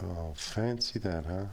Well, fancy that, huh?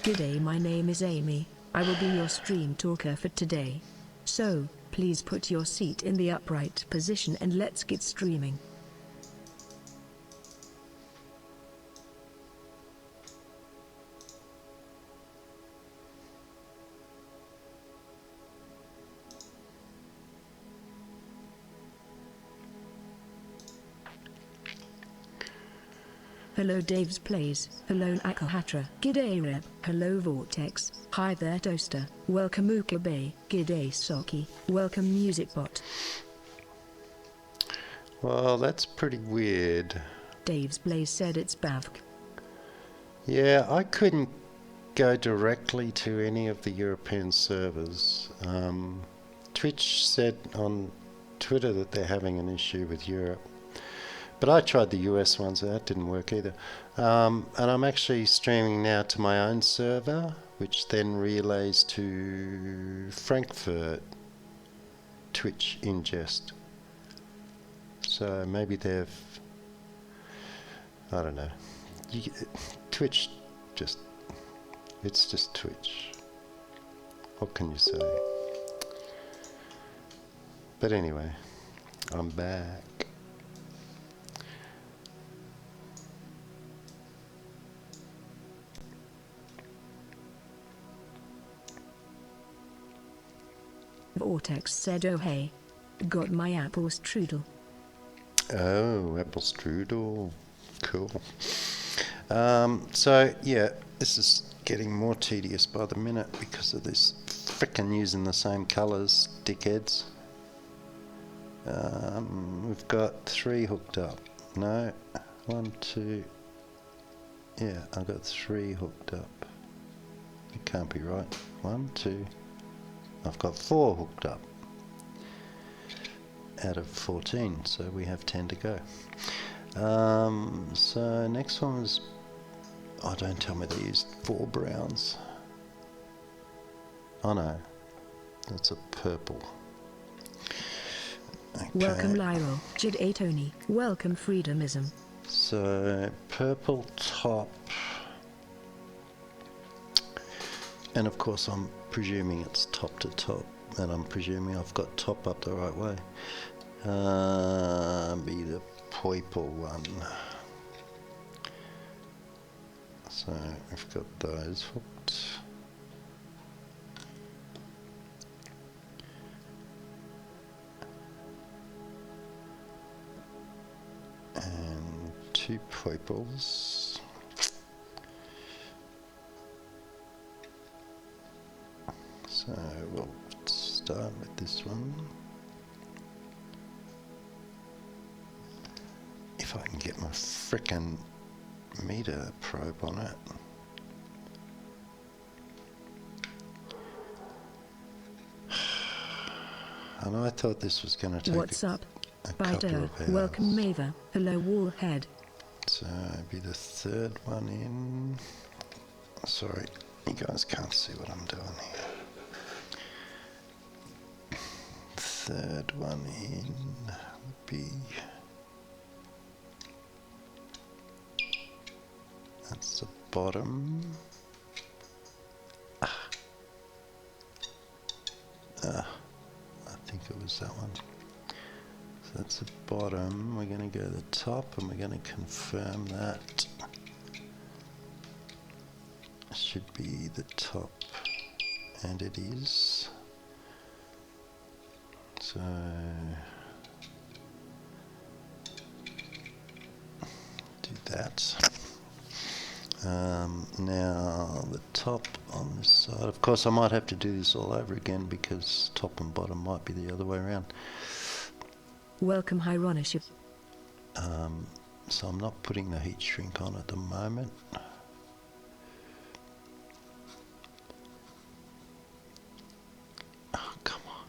G'day, my name is Amy. I will be your stream talker for today. So, please put your seat in the upright position and let's get streaming. Hello Dave's Plays, hello Akahatra, g'day Reb, hello Vortex, hi there Toaster, welcome Ukabe, g'day Socky, welcome MusicBot. Well, that's pretty weird. Dave's Plays said it's Bavk. Yeah, I couldn't go directly to any of the European servers. Twitch said on Twitter that they're having an issue with Europe. But I tried the US ones and that didn't work either. And I'm actually streaming now to my own server, which then relays to Frankfurt Twitch ingest. So maybe they've... I don't know. Twitch just... It's just Twitch. What can you say? But anyway, I'm back. Vortex said oh hey, got my apple strudel. Oh, apple strudel. Cool. So, yeah, this is getting more tedious by the minute because of this frickin' using the same colours, dickheads. We've got 3 hooked up. No, 1, 2. Yeah, I've got 3 hooked up. It can't be right. 1, 2. I've got 4 hooked up out of 14, so we have 10 to go. So next one was, oh, don't tell me they used 4 browns. Oh no, that's a purple. Okay. Welcome Lyro, Jid A Tony, welcome Freedomism. So purple top, and of course I'm presuming it's top to top, and I'm presuming I've got top up the right way. Be the purple one. So we've got those hooked. And 2 purples. So we'll start with this one. If I can get my frickin' meter probe on it. And I thought this was going to take What's up? a Biter, couple of hours. welcome Mava, hello Wallhead. So be the 3rd one in. Sorry, you guys can't see what I'm doing here. 3rd one in would be, that's the bottom. I think it was that one. So that's the bottom. We're going to go to the top and we're going to confirm that. Should be the top, and it is. So do that. Now the top on this side, of course I might have to do this all over again because top and bottom might be the other way around. Welcome Hieronyship. So I'm not putting the heat shrink on at the moment. Oh, come on.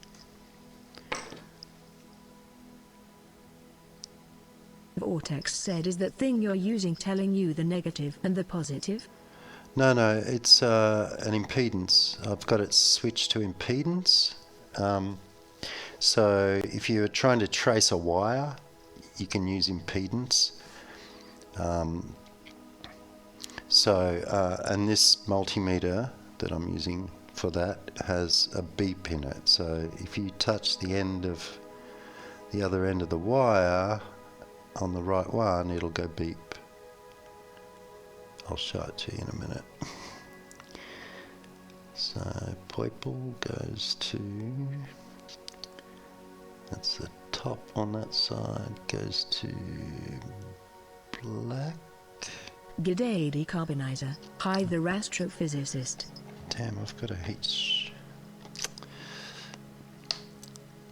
Vortex said, is that thing you're using telling you the negative and the positive? No, it's an impedance. I've got it switched to impedance. So if you're trying to trace a wire, you can use impedance. And this multimeter that I'm using for that has a beep in it. So if you touch the other end of the wire on the right one, it'll go beep. I'll show it to you in a minute. So purple goes to, that's the top on that side, goes to black. G'day Decarbonizer. Hi the astrophysicist. Damn, I've got a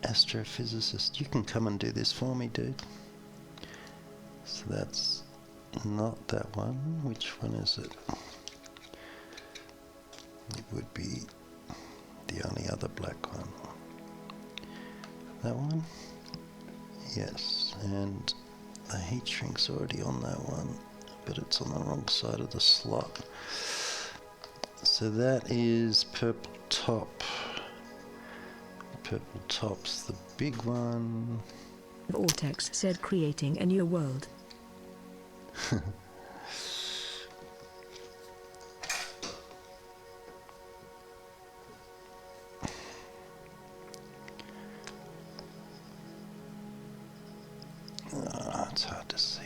astrophysicist. You can come and do this for me, dude. So that's not that one. Which one is it? It would be the only other black one. That one? Yes, and the heat shrink's already on that one, but it's on the wrong side of the slot. So that is purple top. Purple top's the big one. Vortex said, creating a new world. It's hard to see.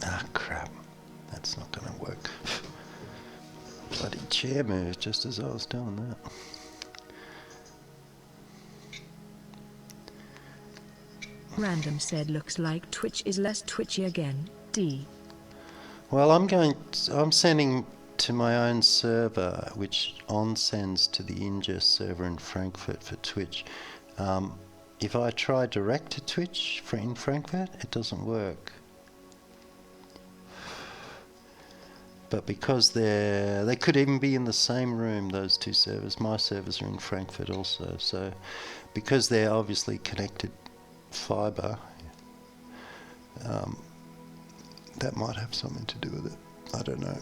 Ah, crap. That's not going to work. Bloody chair moved just as I was doing that. Random said, looks like Twitch is less twitchy again. D. Well, I'm sending to my own server, which sends to the ingest server in Frankfurt for Twitch. If I try direct to Twitch in Frankfurt, it doesn't work. But because they could even be in the same room, those two servers. My servers are in Frankfurt also. So because they're obviously connected fiber, that might have something to do with it. I don't know.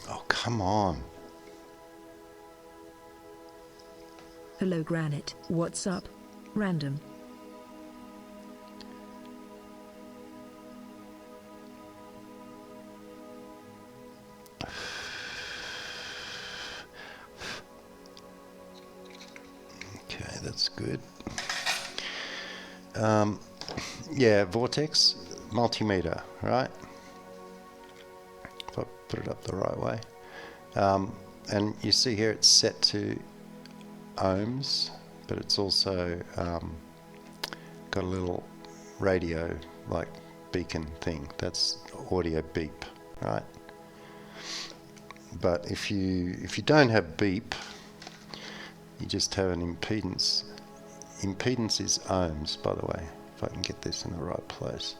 Oh, come on. Hello Granite, what's up? Random. Okay, that's good. Yeah, Vortex multimeter, right? If I put it up the right way. And you see here it's set to ohms, but it's also got a little radio like beacon thing. That's audio beep, right? But if you don't have beep, you just have an impedance. Impedance is ohms, by the way, if I can get this in the right place.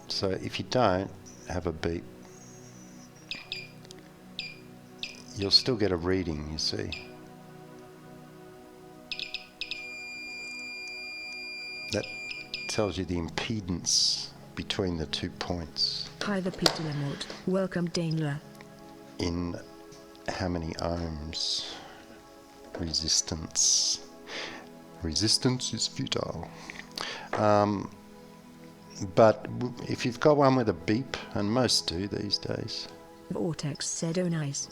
So if you don't have a beep, you'll still get a reading, you see. That tells you the impedance between the 2 points. Hi the Peter Lemort. Welcome Daimler. In how many ohms? Resistance. Resistance is futile. But if you've got one with a beep, and most do these days. Vortex said, oh nice.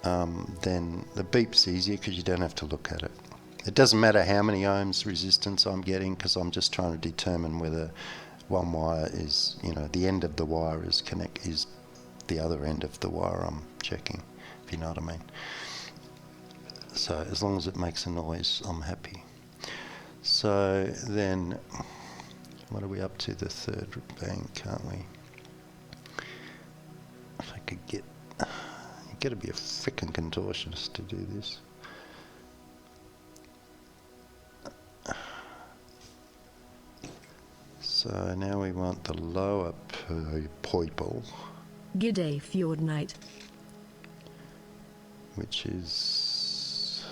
then the beep's easier because you don't have to look at it. It doesn't matter how many ohms resistance I'm getting because I'm just trying to determine whether one wire is, the end of the wire is the other end of the wire I'm checking, if you know what I mean. So as long as it makes a noise, I'm happy. So then, what are we up to? The third bank, can't we? If I could get, you've got to be a frickin' contortionist to do this. So now we want the lower purple, G'day Fjord Knight. which is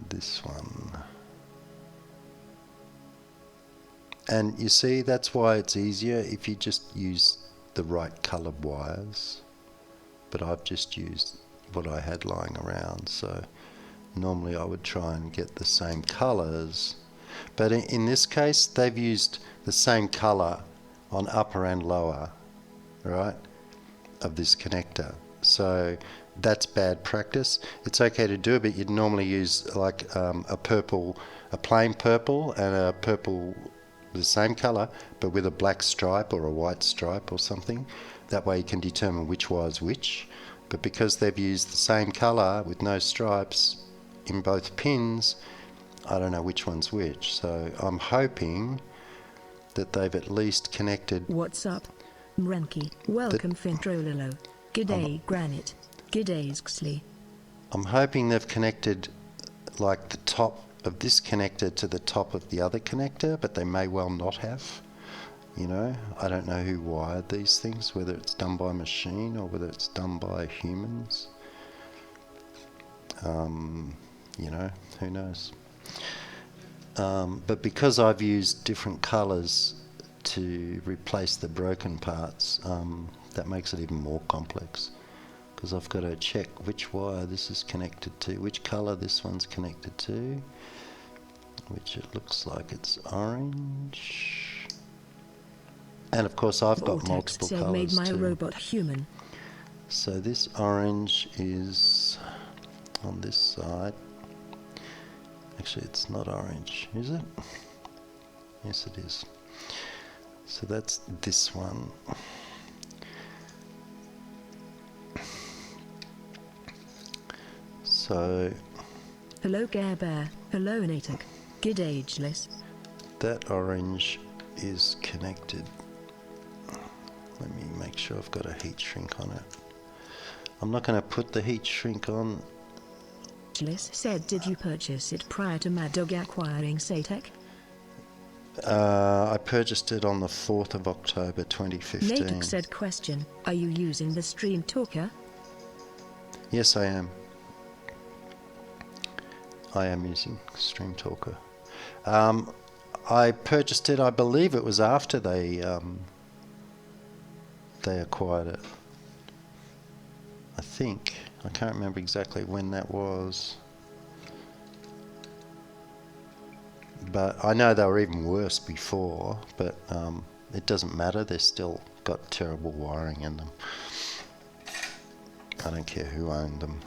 this one. And you see, that's why it's easier if you just use the right coloured wires. But I've just used what I had lying around, so normally I would try and get the same colours. But in this case, they've used the same colour on upper and lower, right, of this connector. So that's bad practice. It's okay to do it, but you'd normally use like a plain purple and a purple the same colour, but with a black stripe or a white stripe or something. That way you can determine which wire's which. But because they've used the same colour with no stripes in both pins, I don't know which one's which. So I'm hoping that they've at least connected. What's up? Mrenki. Welcome Fintrololo. G'day Granite. G'day Xley. I'm hoping they've connected like the top of this connector to the top of the other connector, but they may well not have. I don't know who wired these things, whether it's done by machine or whether it's done by humans. Who knows? But because I've used different colours to replace the broken parts, that makes it even more complex, because I've got to check which wire this is connected to, which colour this one's connected to, which it looks like it's orange. And of course I've got multiple colours made my too. robot human. So this orange is on this side. Actually, it's not orange, is it? Yes, it is. So that's this one. So Hello Care Bear. Hello Natuk. Good ageless. that orange is connected. Let me make sure I've got a heat shrink on it. I'm not going to put the heat shrink on. Liz said, did you purchase it prior to Mad Dog acquiring Satek? I purchased it on the 4th of October 2015. Natuk said, question, are you using the Stream Talker? Yes, I am. I am using Stream Talker. I purchased it, I believe it was after they acquired it. I think. I can't remember exactly when that was. But I know they were even worse before, but it doesn't matter. They've still got terrible wiring in them. I don't care who owned them.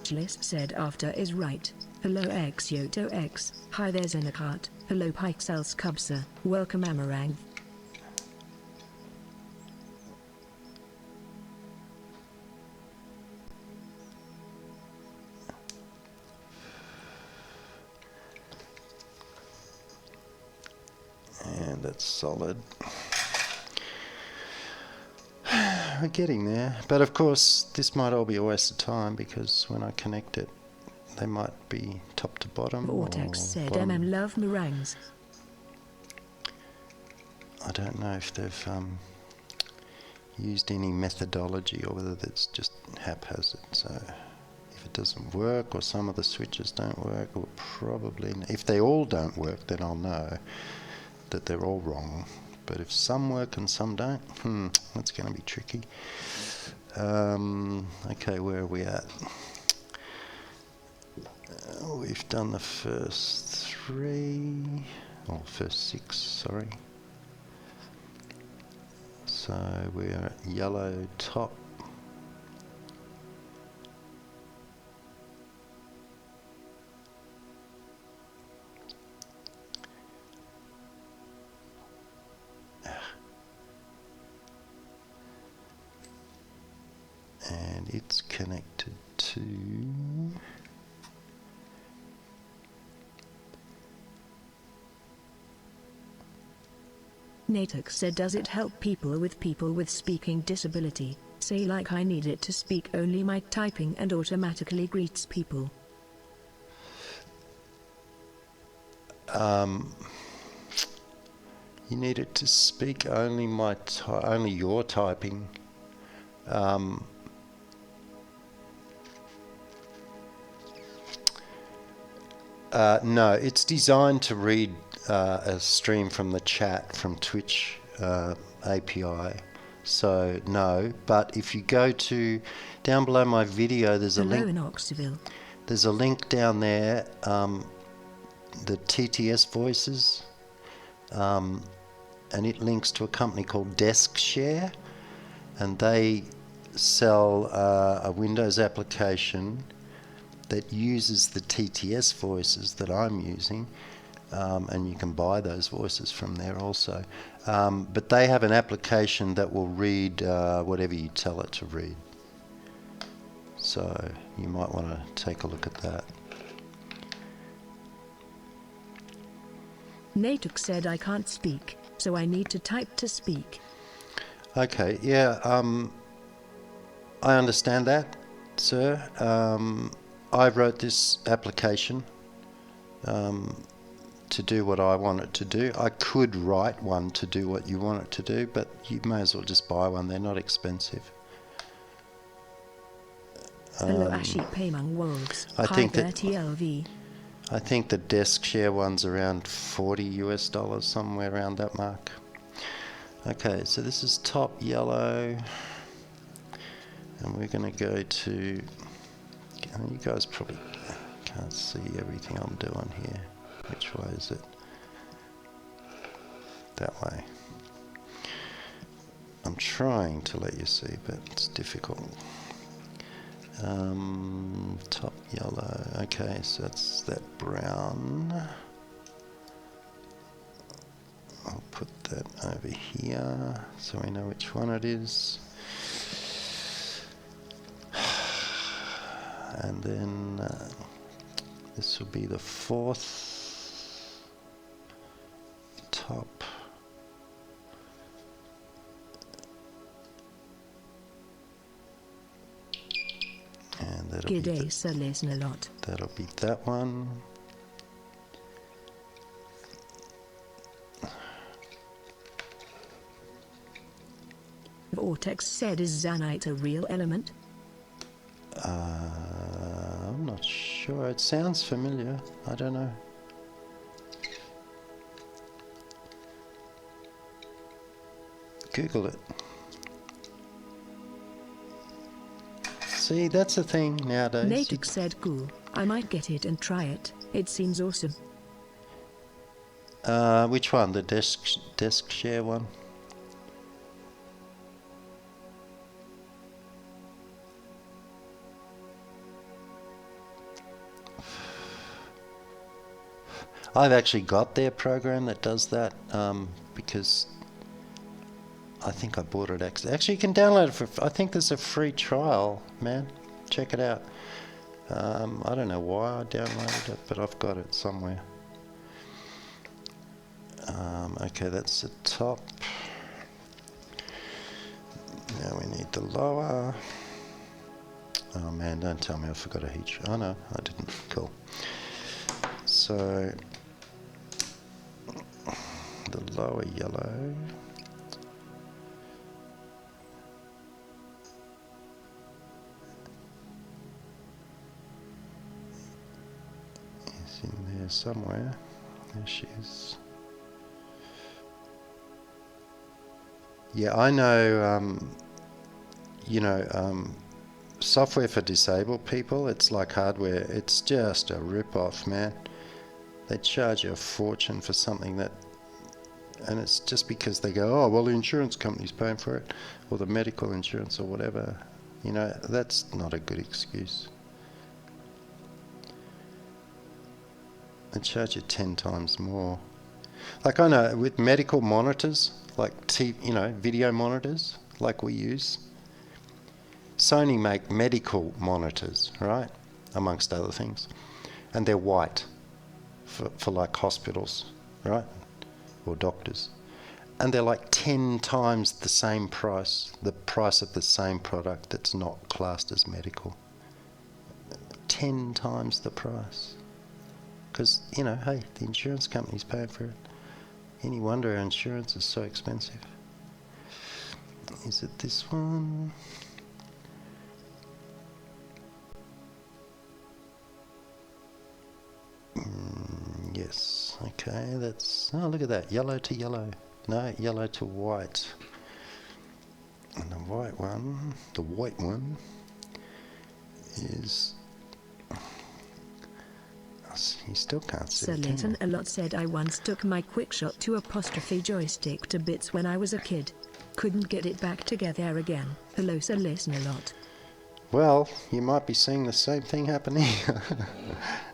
Liz said after is right. Hello X Yoto X. Hi there's Anakat. Hello Pixels Cubser. Welcome Amarang. And that's solid. We're getting there. But of course, this might all be a waste of time, because when I connect it, they might be top to bottom. Vortex said bottom. love meringues. I don't know if they've used any methodology or whether it's just haphazard. So if it doesn't work or some of the switches don't work, or probably if they all don't work, then I'll know that they're all wrong. But if some work and some don't, that's going to be tricky. Okay, where are we at? We've done the first 3, or first 6, sorry. So we're at yellow top. it's connected to... Natuk said, does it help people with speaking disability? Say like I need it to speak only my typing and automatically greets people. You need it to speak only only your typing. No, it's designed to read a stream from the chat from Twitch API. So no, but if you go to down below my video, there's a link. In Oxville. There's a link down there. The TTS Voices, and it links to a company called DeskShare, and they sell a Windows application that uses the TTS voices that I'm using, and you can buy those voices from there also. But they have an application that will read whatever you tell it to read. So you might want to take a look at that. Natuk said I can't speak, so I need to type to speak. Okay, yeah, I understand that, sir. I wrote this application to do what I want it to do. I could write one to do what you want it to do, but you may as well just buy one. They're not expensive. Hello Ashi Paymang Wolves. I think that TLV. I think the DeskShare one's around $40 US, somewhere around that mark. Okay, so this is top yellow, and we're going to go to... You guys probably can't see everything I'm doing here. Which way is it? That way. I'm trying to let you see, but it's difficult. Top yellow. Okay, so that's that brown. I'll put that over here so we know which one it is. And then this will be the fourth top. And that'll be that one. Vortex said, is Zanite a real element? I'm not sure. It sounds familiar. I don't know. Google it. See, that's the thing nowadays. Natuk said, cool. I might get it and try it. It seems awesome. Which one? The DeskShare one? I've actually got their program that does that, because I think I bought it. Actually, you can download it for... I think there's a free trial, man. Check it out. I don't know why I downloaded it, but I've got it somewhere. Okay, that's the top. Now we need the lower. Oh man, don't tell me I forgot a heat. Oh no, I didn't. Cool. So the lower yellow. Is in there somewhere. There she is. Yeah, I know, software for disabled people, it's like hardware. It's just a rip-off, man. They charge you a fortune for something that... And it's just because they go, oh, well, the insurance company's paying for it, or the medical insurance or whatever. You know, that's not a good excuse. They charge you 10 times more. Like I know, with medical monitors, like video monitors, like we use, Sony make medical monitors, right, amongst other things, and they're white for like hospitals, right, or doctors, and they're like 10 times the same price, the price of the same product that's not classed as medical. 10 times the price. Because, you know, hey, the insurance company's paying for it. Any wonder our insurance is so expensive. Is it this one? Yes, okay, that's, oh, look at that, yellow to yellow. No, yellow to white. And the white one is, you still can't see Sir it, can Leighton you? a lot said I once took my quickshot to apostrophe joystick to bits when I was a kid. Couldn't get it back together again. Hello Sir Listen a lot. Well, you might be seeing the same thing happening.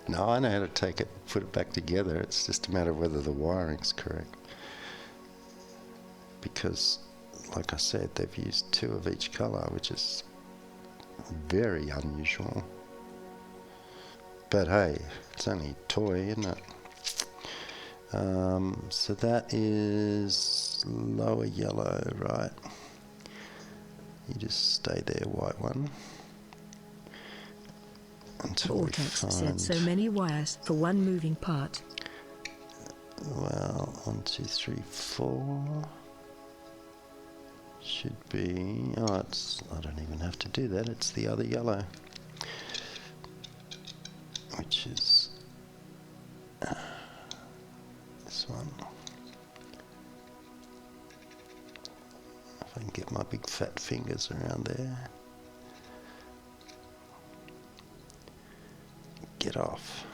No, I know how to take it, put it back together. It's just a matter of whether the wiring's correct. Because, like I said, they've used 2 of each colour, which is very unusual. But hey, it's only a toy, isn't it? So that is lower yellow, right? You just stay there, white one. Until we Vortex said find, so many wires for one moving part. well, 1, 2, 3, 4 should be, oh, it's, I don't even have to do that, it's the other yellow, which is this one. If I can get my big fat fingers around there. Get off.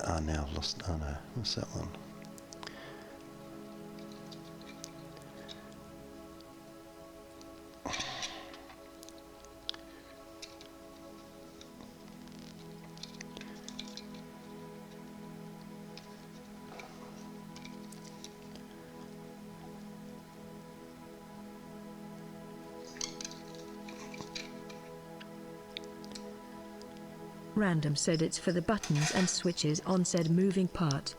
Ah, now I've lost, oh no, what's that one? Random said it's for the buttons and switches on said moving part.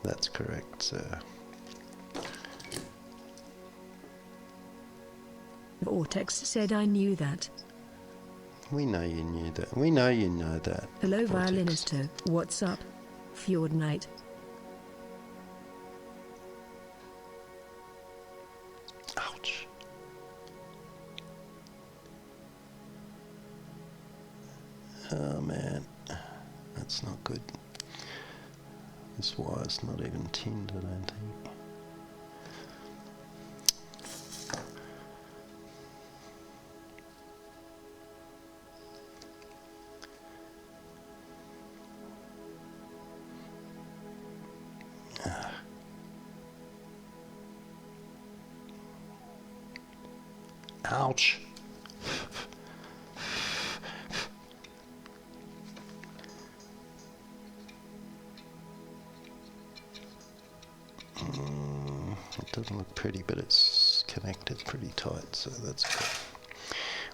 That's correct, sir. Vortex said I knew that. We know you knew that. We know you know that. Hello Vortex. Violinisto, what's up? Fjord Knight. Ouch. Oh man, that's not good. This wire's not even tinned, I don't think. Ouch. It doesn't look pretty, but it's connected pretty tight, so that's good.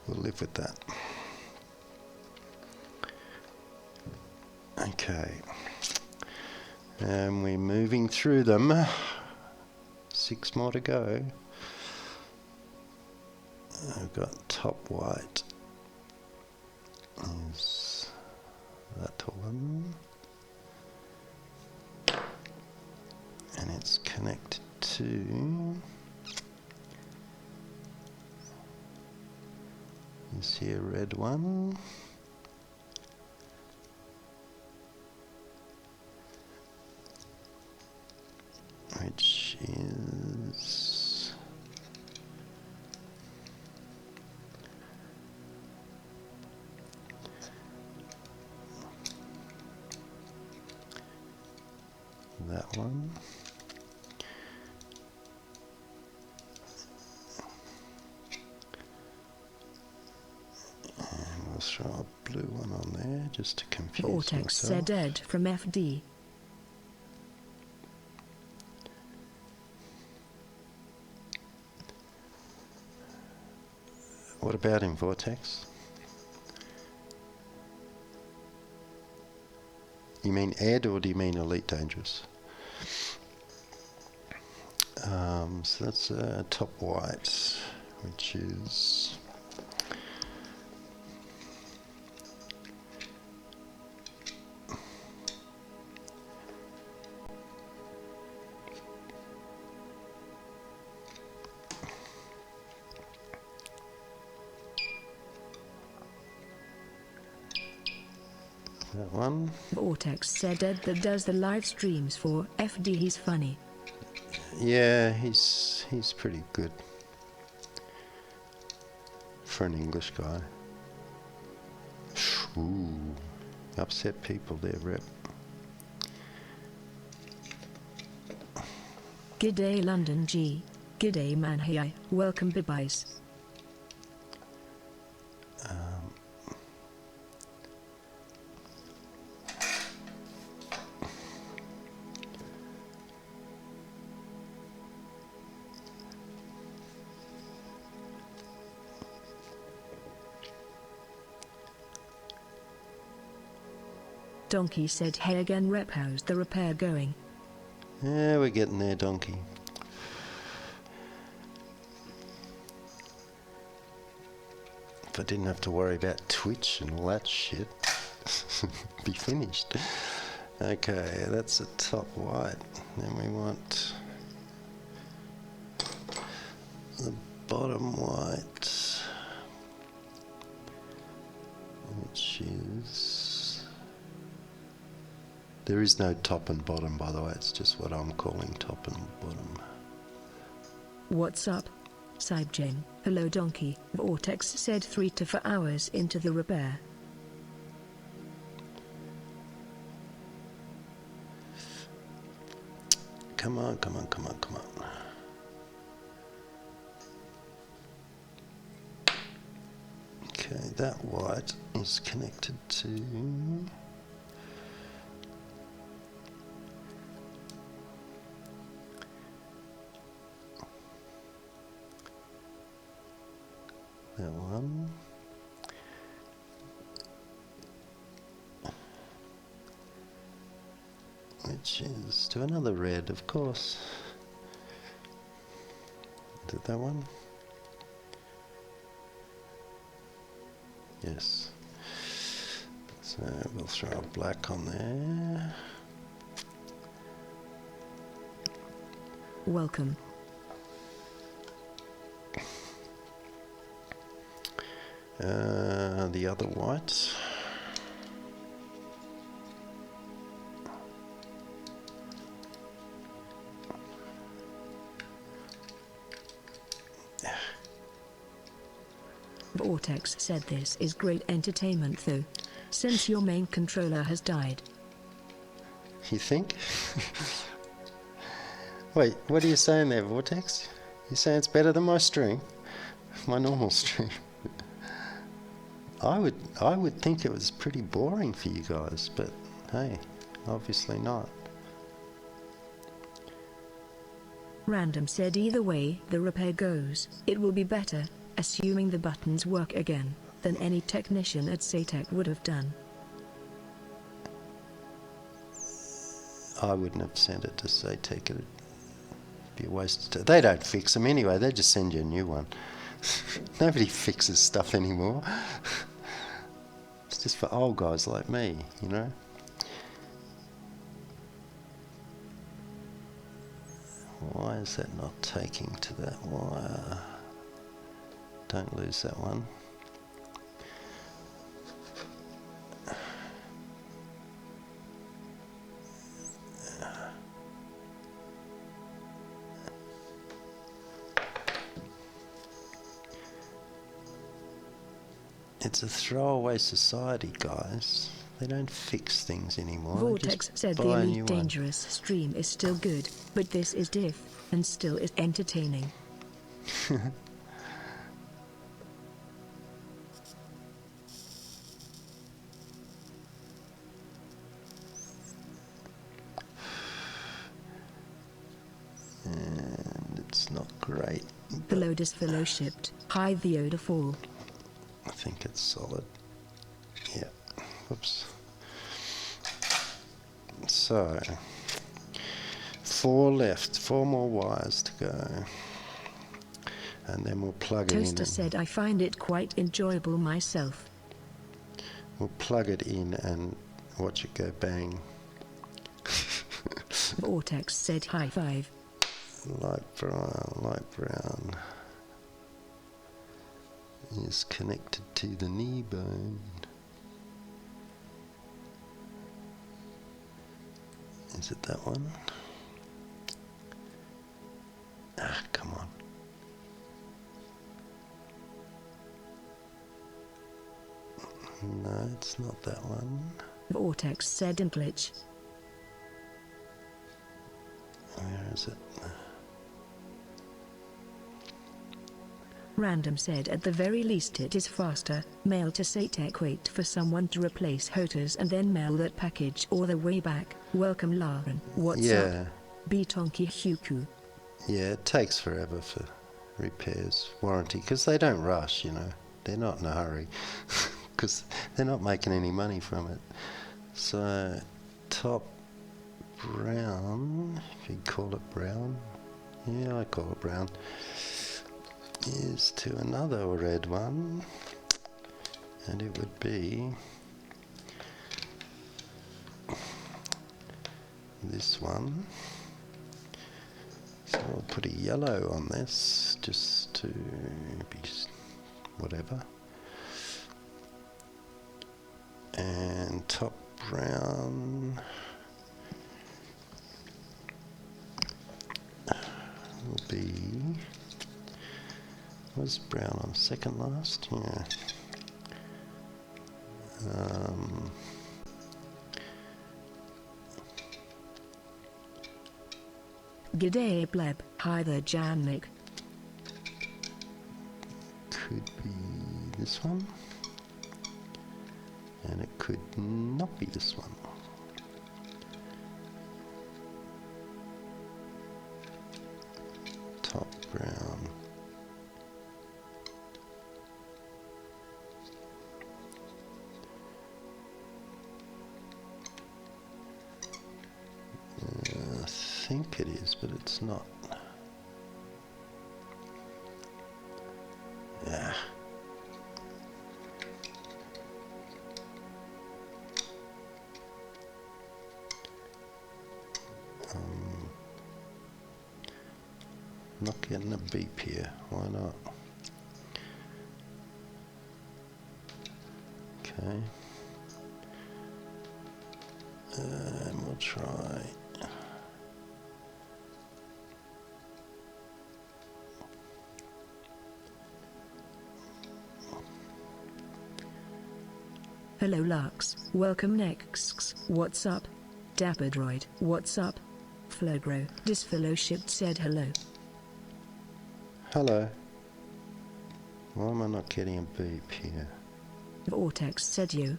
We'll live with that. Okay. And we're moving through them. 6 more to go. I've got top white. Is that one? And it's connected to this here red one. Which is that one. And we'll throw a blue one on there just to confuse Vortex myself. said Ed from FD. What about him, Vortex? You mean Ed, or do you mean Elite Dangerous? So that's top white, which is that one. Vortex said Ed that does the live streams for FD, he's funny. Yeah, he's pretty good for an English guy. Ooh, upset people there, Rep. G'day London G. G'day man, hey, welcome Bibis. Donkey said hey again Rep, how's the repair going? Yeah, we're getting there, Donkey. If I didn't have to worry about Twitch and all that shit, be finished. Okay, that's the top white. Then we want the bottom white, which is... There is no top and bottom, by the way. It's just what I'm calling top and bottom. What's up? Cybgen, hello Donkey. Vortex said 3 to 4 hours into the repair. Come on, come on, come on, come on. Okay, that white is connected to... that one. Which is to another red, of course. Did that one? Yes. So we'll throw a black on there. Welcome. The other white. Vortex said this is great entertainment though, since your main controller has died. You think? Wait, what are you saying there, Vortex? You saying it's better than my stream? My normal stream? I would think it was pretty boring for you guys, but hey, obviously not. Random said either way the repair goes, it will be better, assuming the buttons work again, than any technician at Satec would have done. I wouldn't have sent it to Satec, it'd be a waste of time. They don't fix them anyway, they just send you a new one. Nobody fixes stuff anymore. It's just for old guys like me, you know. Why is that not taking to that wire? Don't lose that one. It's a throwaway society, guys. They don't fix things anymore. Vortex said the Elite Dangerous stream is still good, but this is diff, and still is entertaining. And it's not great. The load is fellowshipped. Hi the Oda fall. think it's solid. Yeah. Whoops. So, 4 left, 4 more wires to go. And then we'll plug it in. Toaster said, I find it quite enjoyable myself. We'll plug it in and watch it go bang. Vortex said, high five. Light brown is connected to the knee bone. Is it that one? Ah, come on. No, it's not that one. Vortex said, and glitch. Where is it? Random said, at the very least it is faster. Mail to Satek, wait for someone to replace hoters and then mail that package all the way back. Welcome Lauren. What's up? Betonki Huku. Yeah, it takes forever for repairs, warranty, because they don't rush, you know. They're not in a hurry, because they're not making any money from it. So, top brown, if you call it brown, yeah, I call it brown, is to another red one, and it would be this one. So I'll put a yellow on this just to be whatever, and top brown will be, was brown on second last? Yeah. G'day Bleb, hi there Jannik. Could be this one, and it could not be this one. Top brown. I think it is, but it's not. Yeah. Not getting a beep here. Why not? Okay. And we'll try. Hello Lux, welcome next. What's up? Dapperdroid, what's up? Flowgrow, disfellowshipped said hello. Hello. Why am I not getting a beep here? Vortex said you.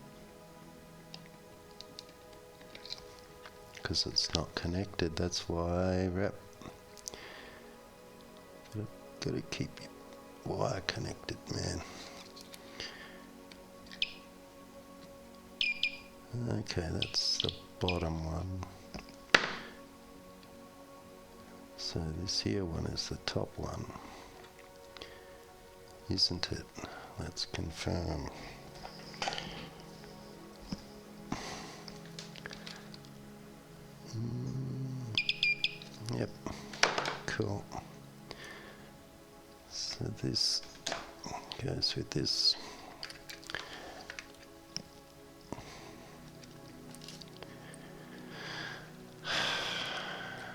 Because it's not connected, that's why. Rep. Gotta keep your wire connected, man. Okay, that's the bottom one. So this here one is the top one, isn't it? Let's confirm. Yep, cool. So this goes with this.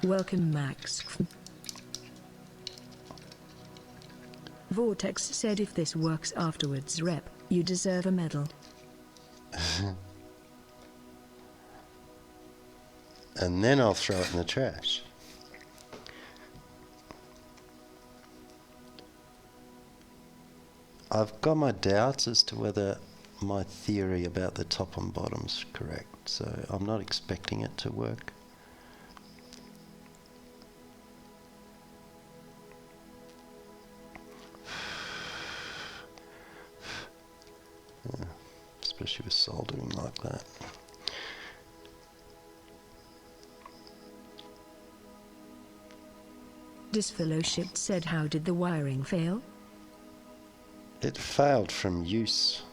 Welcome Max. Vortex said if this works afterwards Rep, you deserve a medal. And then I'll throw it in the trash. I've got my doubts as to whether my theory about the top and bottom's correct, so I'm not expecting it to work. especially with soldering like that. Disfellowshipped said, how did the wiring fail? It failed from use.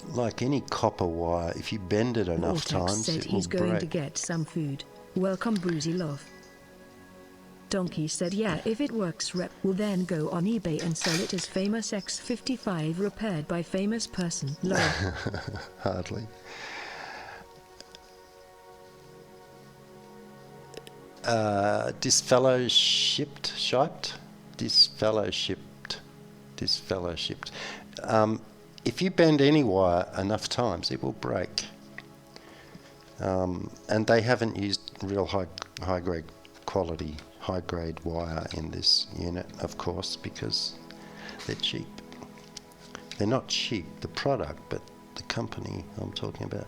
Like any copper wire, if you bend it enough Vortex times, said it will he's going break. to get some food. Welcome, Bruzy Love. Donkey said, yeah, if it works, Rep will then go on eBay and sell it as famous X55 repaired by famous person. Lol. Hardly. Disfellowshipped. If you bend any wire enough times, it will break. And they haven't used real high grade quality, high grade wire in this unit, of course, because they're cheap. They're not cheap, the product, but the company I'm talking about.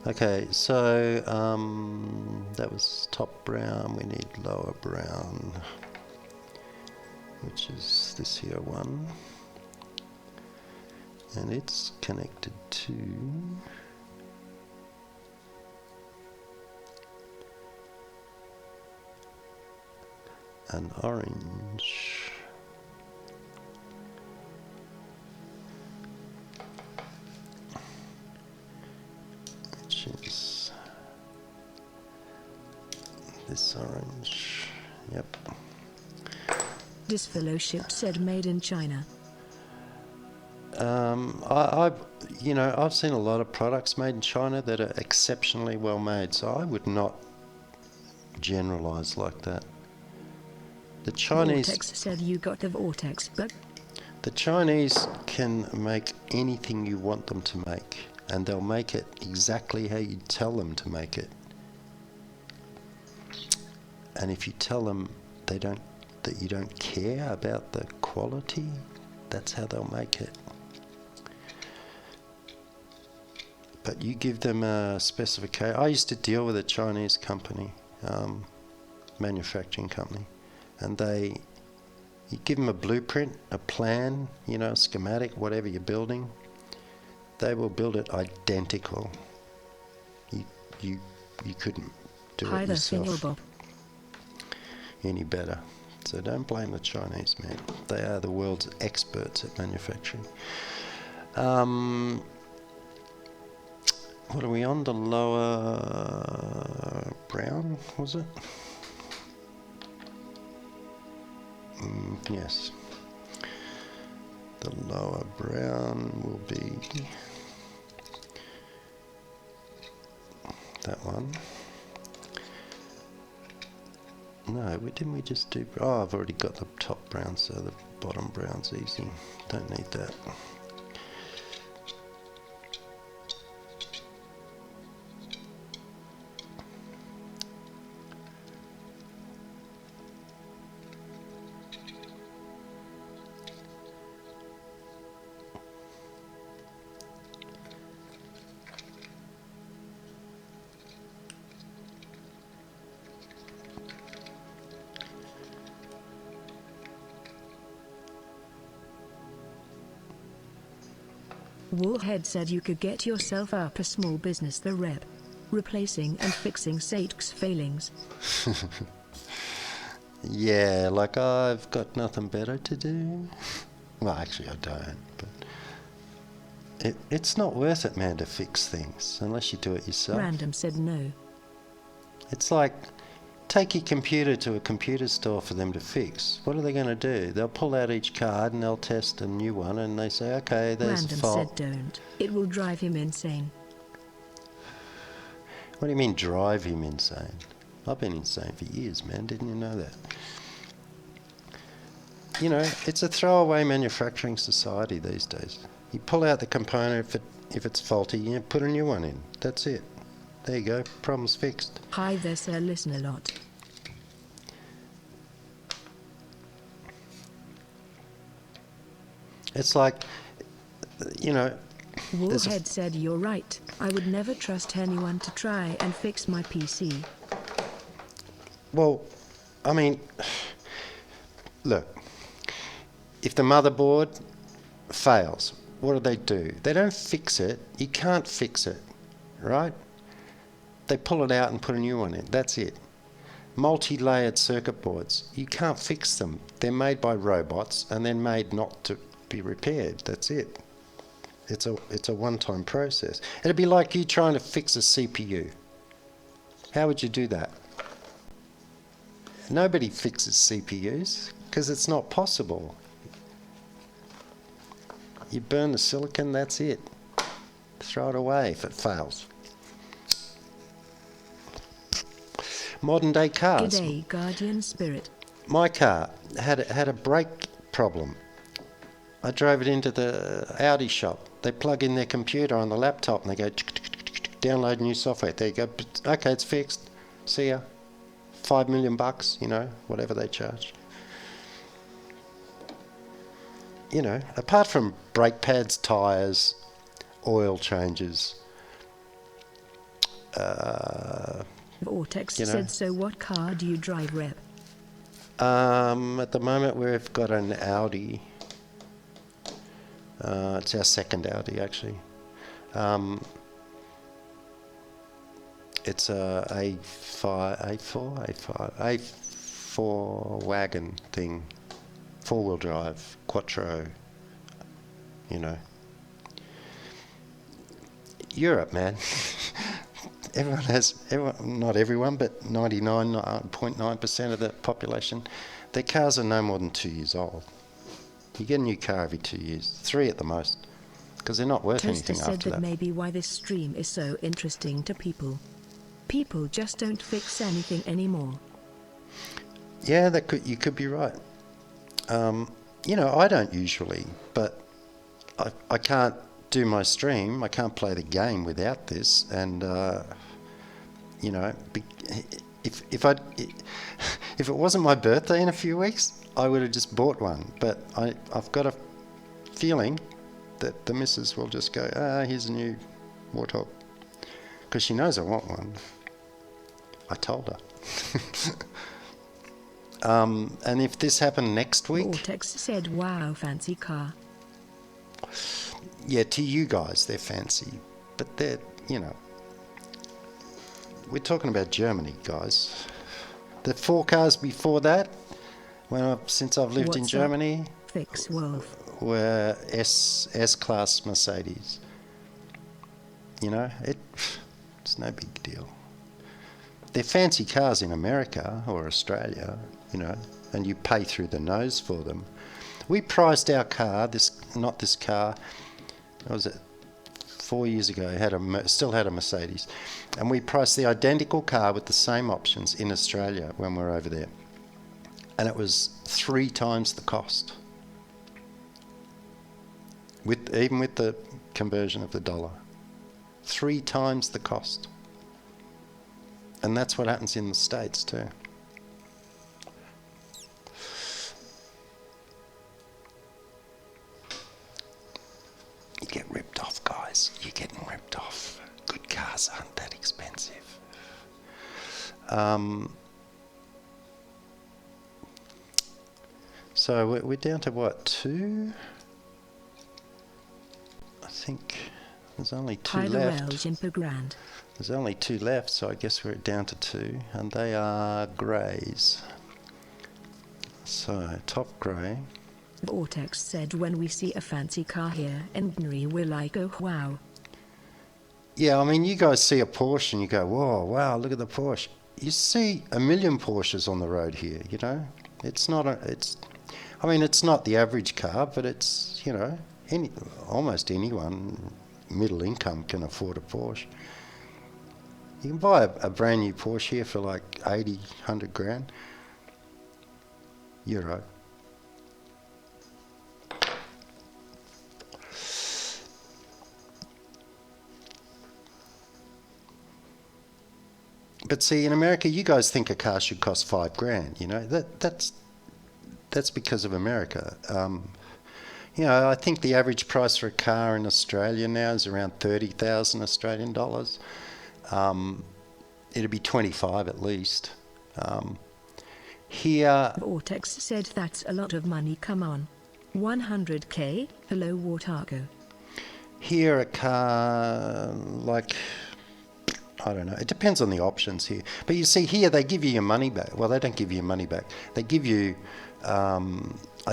Okay, so that was top brown. We need lower brown, which is this here one, and it's connected to an orange. Which is this orange. Yep. Disfellowshipped said, made in China. I've seen a lot of products made in China that are exceptionally well made, so I would not generalize like that. The Chinese Vortex said, you got the Vortex, but the Chinese can make anything you want them to make, and they'll make it exactly how you tell them to make it. And if you tell them that you don't care about the quality, that's how they'll make it. But you give them a specification. I used to deal with a Chinese company, manufacturing company, and you give them a blueprint, a plan, a schematic, whatever you're building, they will build it identical. You couldn't do it yourself any better. So don't blame the Chinese, man. They are the world's experts at manufacturing. What are we on? The lower brown, was it? Yes. The lower brown will be that one. No, didn't we just do... Oh, I've already got the top brown, so the bottom brown's easy. Don't need that. Warhead said, you could get yourself up a small business, the Rep, replacing and fixing Sate's failings. Yeah, like I've got nothing better to do. Well, actually I don't, but it's not worth it, man, to fix things unless you do it yourself. Random said no. It's like, take your computer to a computer store for them to fix. What are they going to do? They'll pull out each card and they'll test a new one and they say, okay, there's Random a fault. said don't. It will drive him insane. What do you mean drive him insane? I've been insane for years, man. Didn't you know that? It's a throwaway manufacturing society these days. You pull out the component if it's faulty, you put a new one in. That's it. There you go. Problem's fixed. Hi there, sir. Listen a lot. It's like, Warhead said, you're right. I would never trust anyone to try and fix my PC. Well, I mean, look, if the motherboard fails, what do? They don't fix it. You can't fix it, right? They pull it out and put a new one in. That's it. Multi-layered circuit boards, you can't fix them. They're made by robots and they're made not to be repaired. That's it. It's a one-time process. It'd be like you trying to fix a CPU. How would you do that? Nobody fixes CPUs because it's not possible. You burn the silicon, that's it. Throw it away if it fails. Modern day cars. G'day, Guardian Spirit. My car had a brake problem. I drove it into the Audi shop. They plug in their computer on the laptop and they go download new software. There you go. Okay, it's fixed. See ya. $5 million, you know, whatever they charge. You know, apart from brake pads, tyres, oil changes. Vortex you know. said, so what car do you drive, Rep? At the moment we've got an Audi. It's our second Audi actually. It's a A4 wagon thing, 4-wheel drive, quattro. You know, Europe, man. Everyone, not everyone, but 99.9% of the population, their cars are no more than 2 years old. You get a new car every 2 years, 3 at the most, because they're not worth Toaster anything said after that that. maybe why this stream is so interesting to people. People just don't fix anything anymore. Yeah, you could be right. You know, I don't usually, but I can't do my stream. I can't play the game without this, and you know, if it wasn't my birthday in a few weeks, I would have just bought one. But I've got a feeling that the missus will just go, here's a new Warthog, because she knows I want one. I told her. And if this happened next week... Vortex said, wow, fancy car. Yeah, to you guys, they're fancy. But they're, you know... We're talking about Germany, guys. The 4 cars before that, since I've lived in What's Germany... Up? Fix Wolf. Were S-Class Mercedes. You know, it's no big deal. They're fancy cars in America or Australia, you know, and you pay through the nose for them. We priced our car, not this car, what was it, 4 years ago, still had a Mercedes, and we priced the identical car with the same options in Australia when we were over there, and it was 3 times the cost, even with the conversion of the dollar. 3 times the cost. And that's what happens in the States too. You get ripped off, guys. You're getting ripped off. Good cars aren't that expensive. So we're down to what, 2? I think there's only 2 left. There's only 2 left, so I guess we're down to 2, and they are greys. So, top grey. Vortex said, when we see a fancy car here in Bnry, we're like, oh wow. Yeah, I mean, you guys see a Porsche and you go, whoa, wow, look at the Porsche. You see a million Porsches on the road here, you know. It's not it's not the average car, but it's, you know, almost anyone middle income can afford a Porsche. You can buy a brand new Porsche here for like 80, 100 grand. Euro. But see, in America, you guys think a car should cost 5 grand, you know. That's because of America. You know, I think the average price for a car in Australia now is around 30,000 Australian dollars. It'd be 25 at least. Here... Vortex said, that's a lot of money, come on. 100k. Hello Wartago. Here a car, like, I don't know, it depends on the options here. But you see here they give you your money back. Well, they don't give you your money back. They give you, I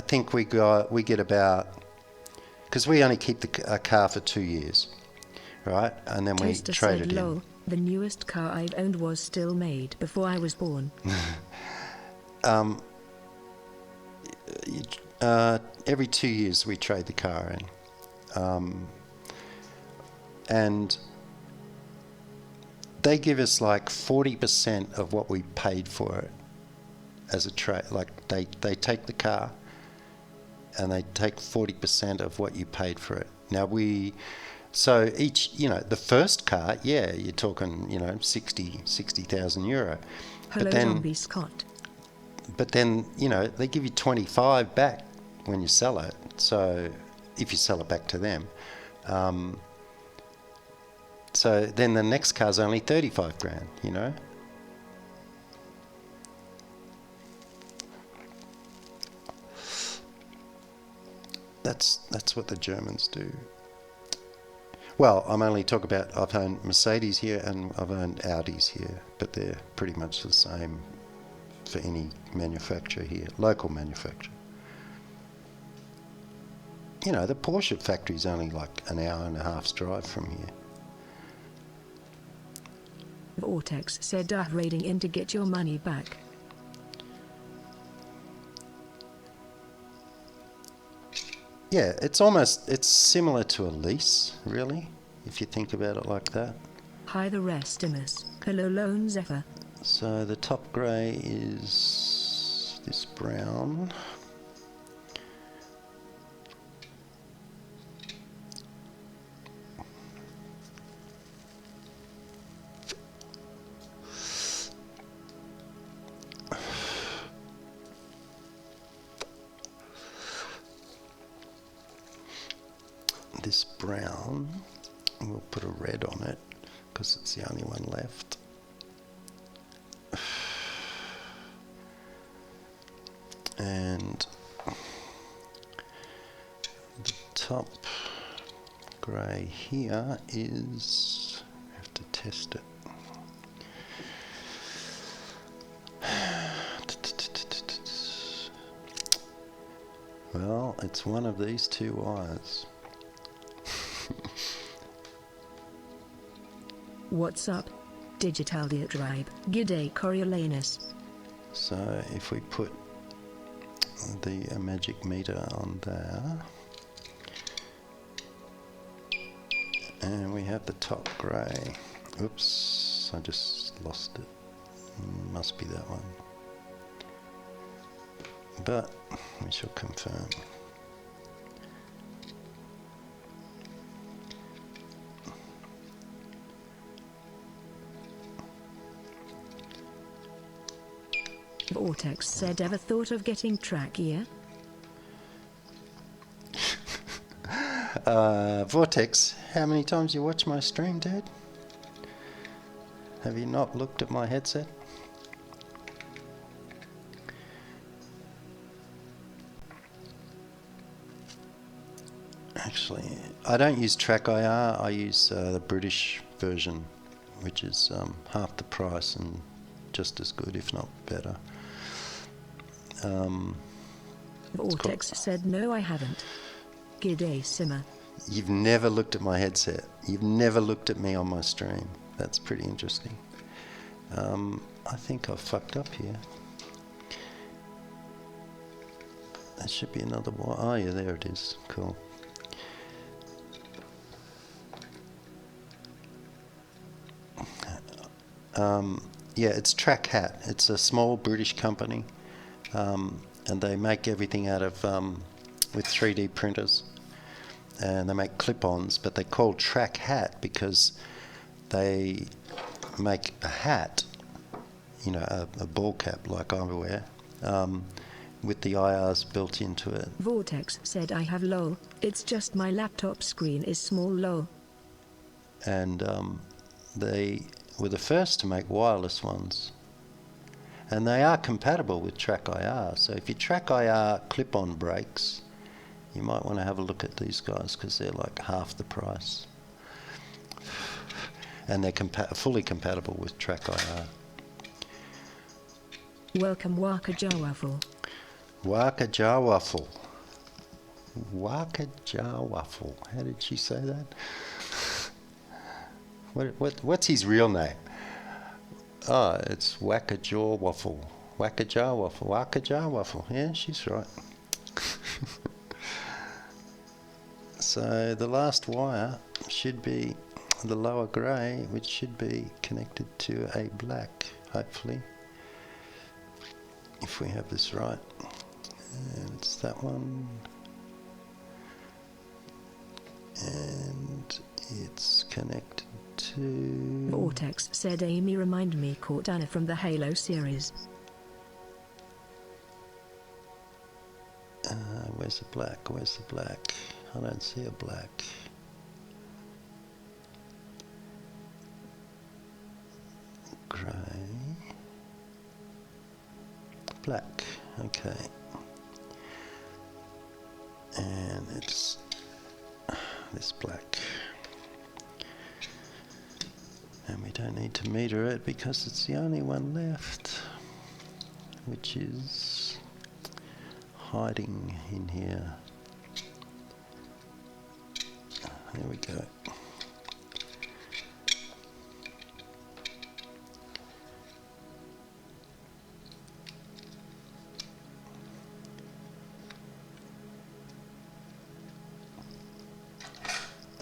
think we get about, because we only keep a car for 2 years, right? And then we Toaster trade said, it in. lol, the newest car I've owned was still made before I was born. Every 2 years we trade the car in. And they give us like 40% of what we paid for it as a trade. Like they take the car and they take 40% of what you paid for it. Now so each, the first car, yeah, you're talking, 60,000 euro. Hello Zombie Scott. But then, they give you 25 back when you sell it. So if you sell it back to them. So then the next car's only 35 grand, That's what the Germans do. Well, I'm only talking about, I've owned Mercedes here and I've owned Audis here, but they're pretty much the same for any manufacturer here, local manufacturer. The Porsche factory is only like an hour and a half's drive from here. Vortex said raiding in to get your money back. Yeah, it's similar to a lease, really, if you think about it like that. Hi the Restimus. Hello Lone Zephyr. So the top grey is this brown. This brown, we'll put a red on it because it's the only one left. And the top grey here is, I have to test it. Well, it's one of these two wires. What's up? Digital Diatribe. G'day Coriolanus. So if we put the magic meter on there, and we have the top grey. Oops, I just lost it. Must be that one. But we shall confirm. Vortex said, ever thought of getting track gear? Vortex, how many times you watch my stream, dude? Have you not looked at my headset? Actually, I don't use Track IR, I use the British version, which is half the price and just as good, if not better. Vortex said, no I haven't. G'day Simmer. You've never looked at my headset. You've never looked at me on my stream. That's pretty interesting. I think I've fucked up here. There should be another one. Oh yeah, there it is. Cool. Yeah, it's Track Hat. It's a small British company, and they make everything out of with 3D printers, and they make clip-ons. But they're called Track Hat because they make a hat, a ball cap like I wear, with the IRs built into it. Vortex said, I have lol. It's just my laptop screen is small lol. And they were the first to make wireless ones, and they are compatible with Track IR. So if your Track IR clip-on breaks, you might want to have a look at these guys because they're like half the price. And they're fully compatible with TrackIR. Welcome Waka Jawaffle. Waka Jawaffle. Waka Jawaffle. How did she say that? What's his real name? Oh, it's Waka Jawaffle. Waka Jawaffle. Waka Jawaffle. Yeah, she's right. So the last wire should be the lower grey, which should be connected to a black, hopefully, if we have this right. And it's that one, and it's connected to... Vortex said Amy remind me Cortana from the Halo series. Where's the black? Where's the black? I don't see a black. Grey. Black. Okay. And it's this black. And we don't need to meter it because it's the only one left, which is hiding in here. There we go.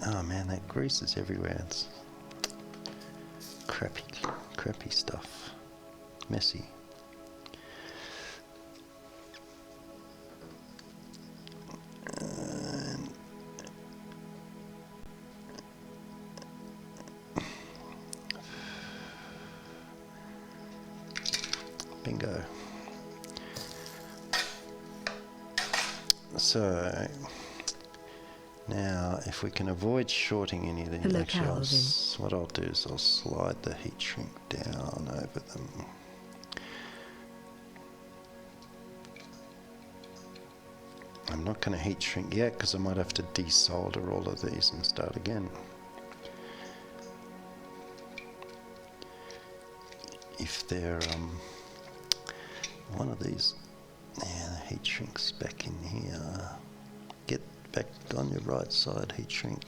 Oh man, that grease is everywhere. It's crappy stuff. Messy. Bingo. So now if we can avoid shorting any of these, actually what I'll do is I'll slide the heat shrink down over them. I'm not going to heat shrink yet because I might have to desolder all of these and start again. If they're one of these, yeah, the heat shrink's back in here. Get back on your right side, heat shrink.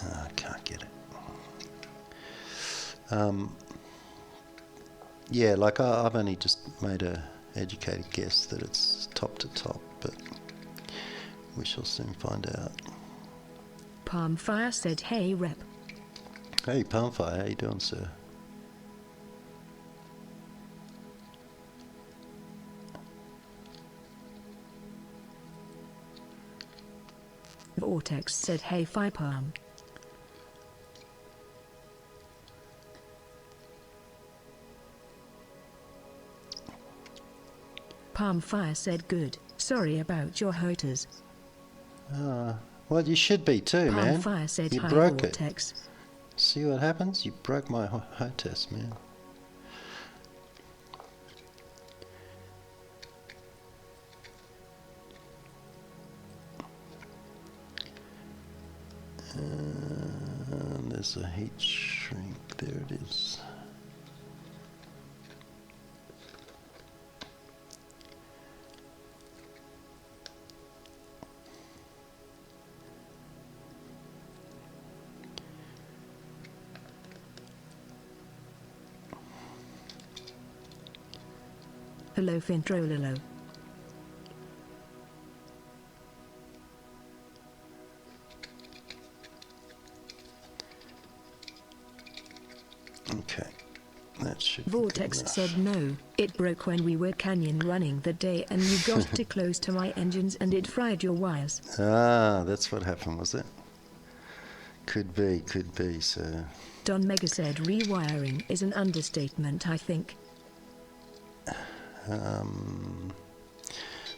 I can't get it. Yeah, like I've only just made a educated guess that it's top to top, but we shall soon find out. Palmfire said, "Hey Rep." Hey Palmfire, how you doing, sir? Vortex said, "Hey Fi Palm." Palmfire said, "Good. Sorry about your hoters." Well, you should be too, man. Palmfire said, You "Hi broke Vortex." it. See what happens? You broke my hotess, man. And there's a heat shrink. There it is. Hello Fintrololo. Okay, that should Vortex be good said, "No, it broke when we were canyon running the day and you got too close to my engines and it fried your wires." That's what happened, was it? Could be, so... Don Mega said, "Rewiring is an understatement, I think."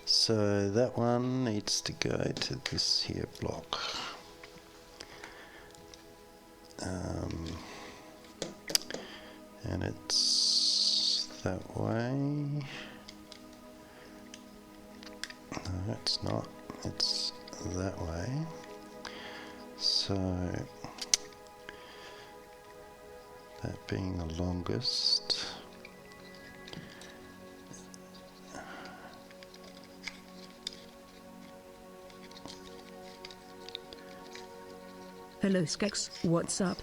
So that one needs to go to this here block. And it's that way. it's not. It's that way. So that being the longest. Hello Skex, what's up?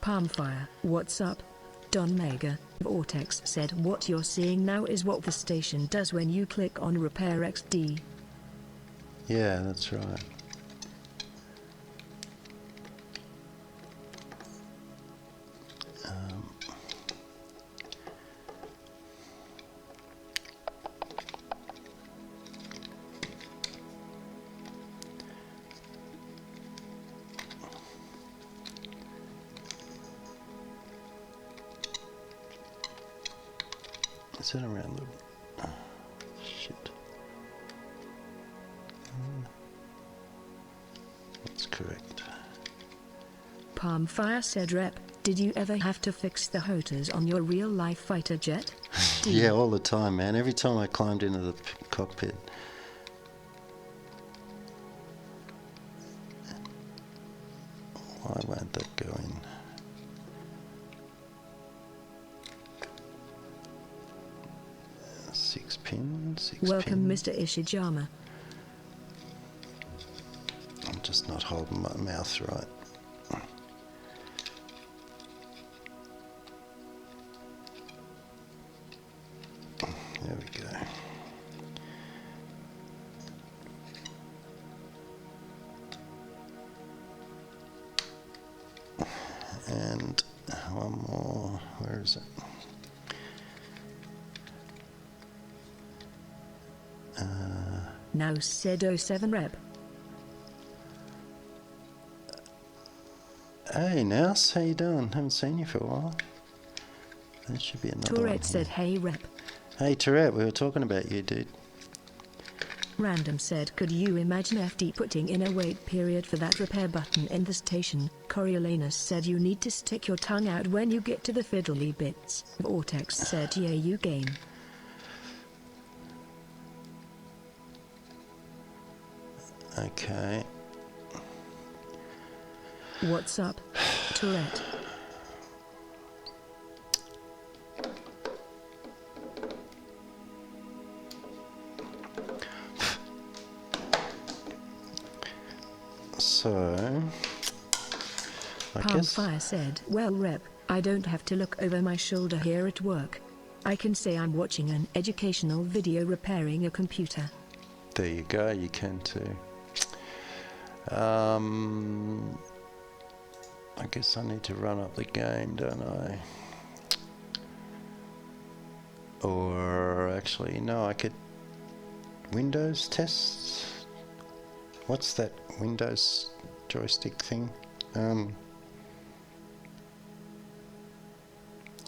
Palmfire, what's up? Don Mega, Vortex said what you're seeing now is what the station does when you click on Repair XD. Yeah, that's right. Is it around the... shit. That's correct. Palmfire said Rep, did you ever have to fix the hoters on your real-life fighter jet? Yeah, all the time, man. Every time I climbed into the cockpit. Why won't that go in? Six pins. Welcome, Mr. Ishijama. I'm just not holding my mouth right. There we go. And one more. Where is it? Now said 07 Rep. Hey Nouse, how you doing? Haven't seen you for a while. There should be another one. Tourette said hey Rep. Hey Tourette, we were talking about you, dude. Random said could you imagine FD putting in a wait period for that repair button in the station? Coriolanus said you need to stick your tongue out when you get to the fiddly bits. Vortex said yeah you game. Okay. What's up, Tourette? So, I guess... Palmfire said, well Rep, I don't have to look over my shoulder here at work. I can say I'm watching an educational video repairing a computer. There you go, you can too. I guess I need to run up the game, don't I? Or actually, no, I could... Windows tests? What's that Windows joystick thing?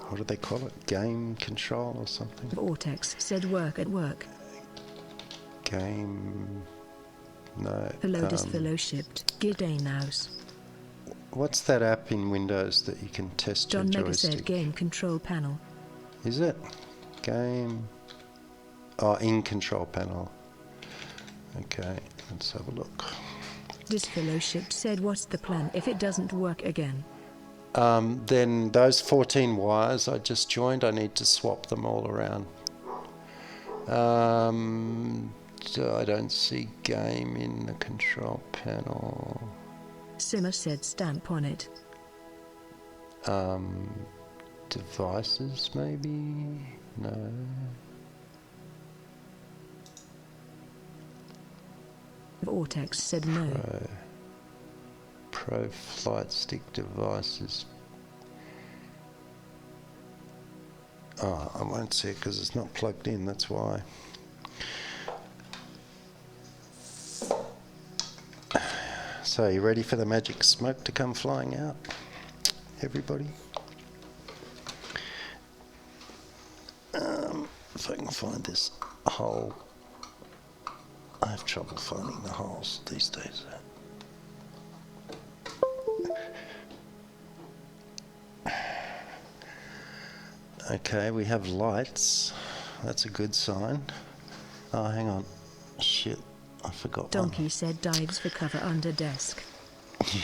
What do they call it? Game control or something? Vortex said work at work. Game... No. Hello disfellowshipped, G'day Nouse. What's that app in Windows that you can test John your Mega joystick? said game control panel. Is it? Game... Oh, in control panel. Okay, let's have a look. Disfellowship said what's the plan if it doesn't work again? Then those 14 wires I just joined, I need to swap them all around. So I don't see game in the control panel. Simmer said stamp on it. Devices maybe? No. Vortex said no. Pro flight stick devices. Oh, I won't see it because it's not plugged in, that's why. So, you ready for the magic smoke to come flying out? Everybody? If I can find this hole. I have trouble finding the holes these days. Okay, we have lights. That's a good sign. Oh, hang on. Shit. I forgot Donkey one. said dives for cover under desk.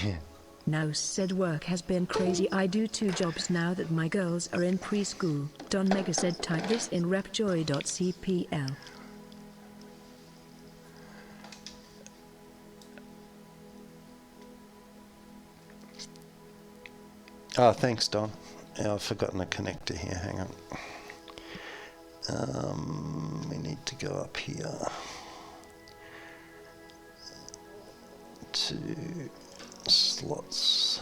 Yeah. Now said work has been crazy. I do 2 jobs now that my girls are in preschool. Don Mega said type this in repjoy.cpl. Oh, thanks, Don. Yeah, I've forgotten the connector here. Hang on. We need to go up here to slots.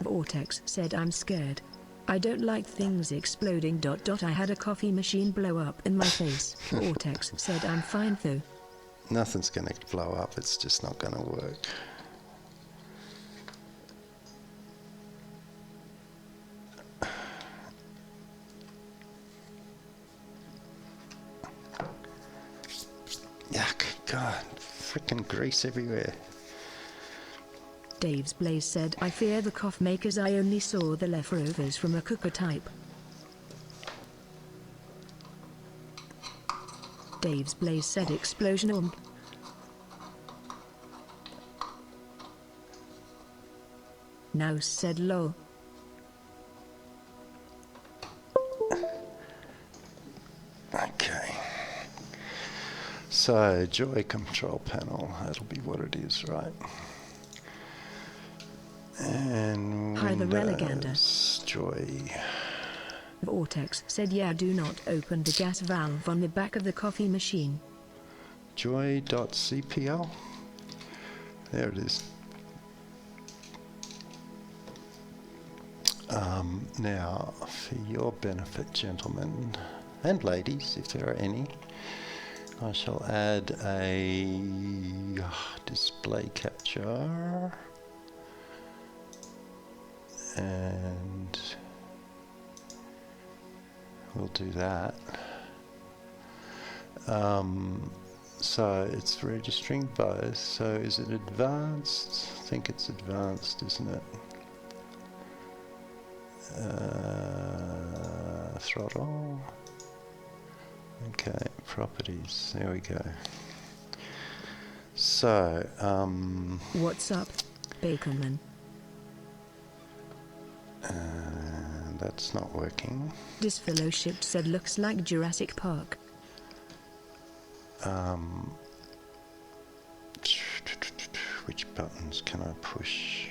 Vortex said I'm scared. I don't like things exploding. I had a coffee machine blow up in my face. Vortex said I'm fine though. Nothing's going to blow up. It's just not going to work. Yuck. God. Freaking grease everywhere. Dave's Blaze said I fear the cough makers. I only saw the leftovers from a cooker type. Dave's Blaze said explosion. Now said lol. Okay. So, Joy control panel. That'll be what it is, right? And Hi, the Relegander. Windows, Joy. Vortex said yeah, do not open the gas valve on the back of the coffee machine. Joy.cpl. There it is. Now, for your benefit, gentlemen and ladies, if there are any, I shall add a display capture, and we'll do that. So it's registering both. So is it advanced? I think it's advanced, isn't it? Throttle. Okay, properties. There we go. So, What's up, Baconman? that's not working. This fellowship said looks like Jurassic Park. Which buttons can I push?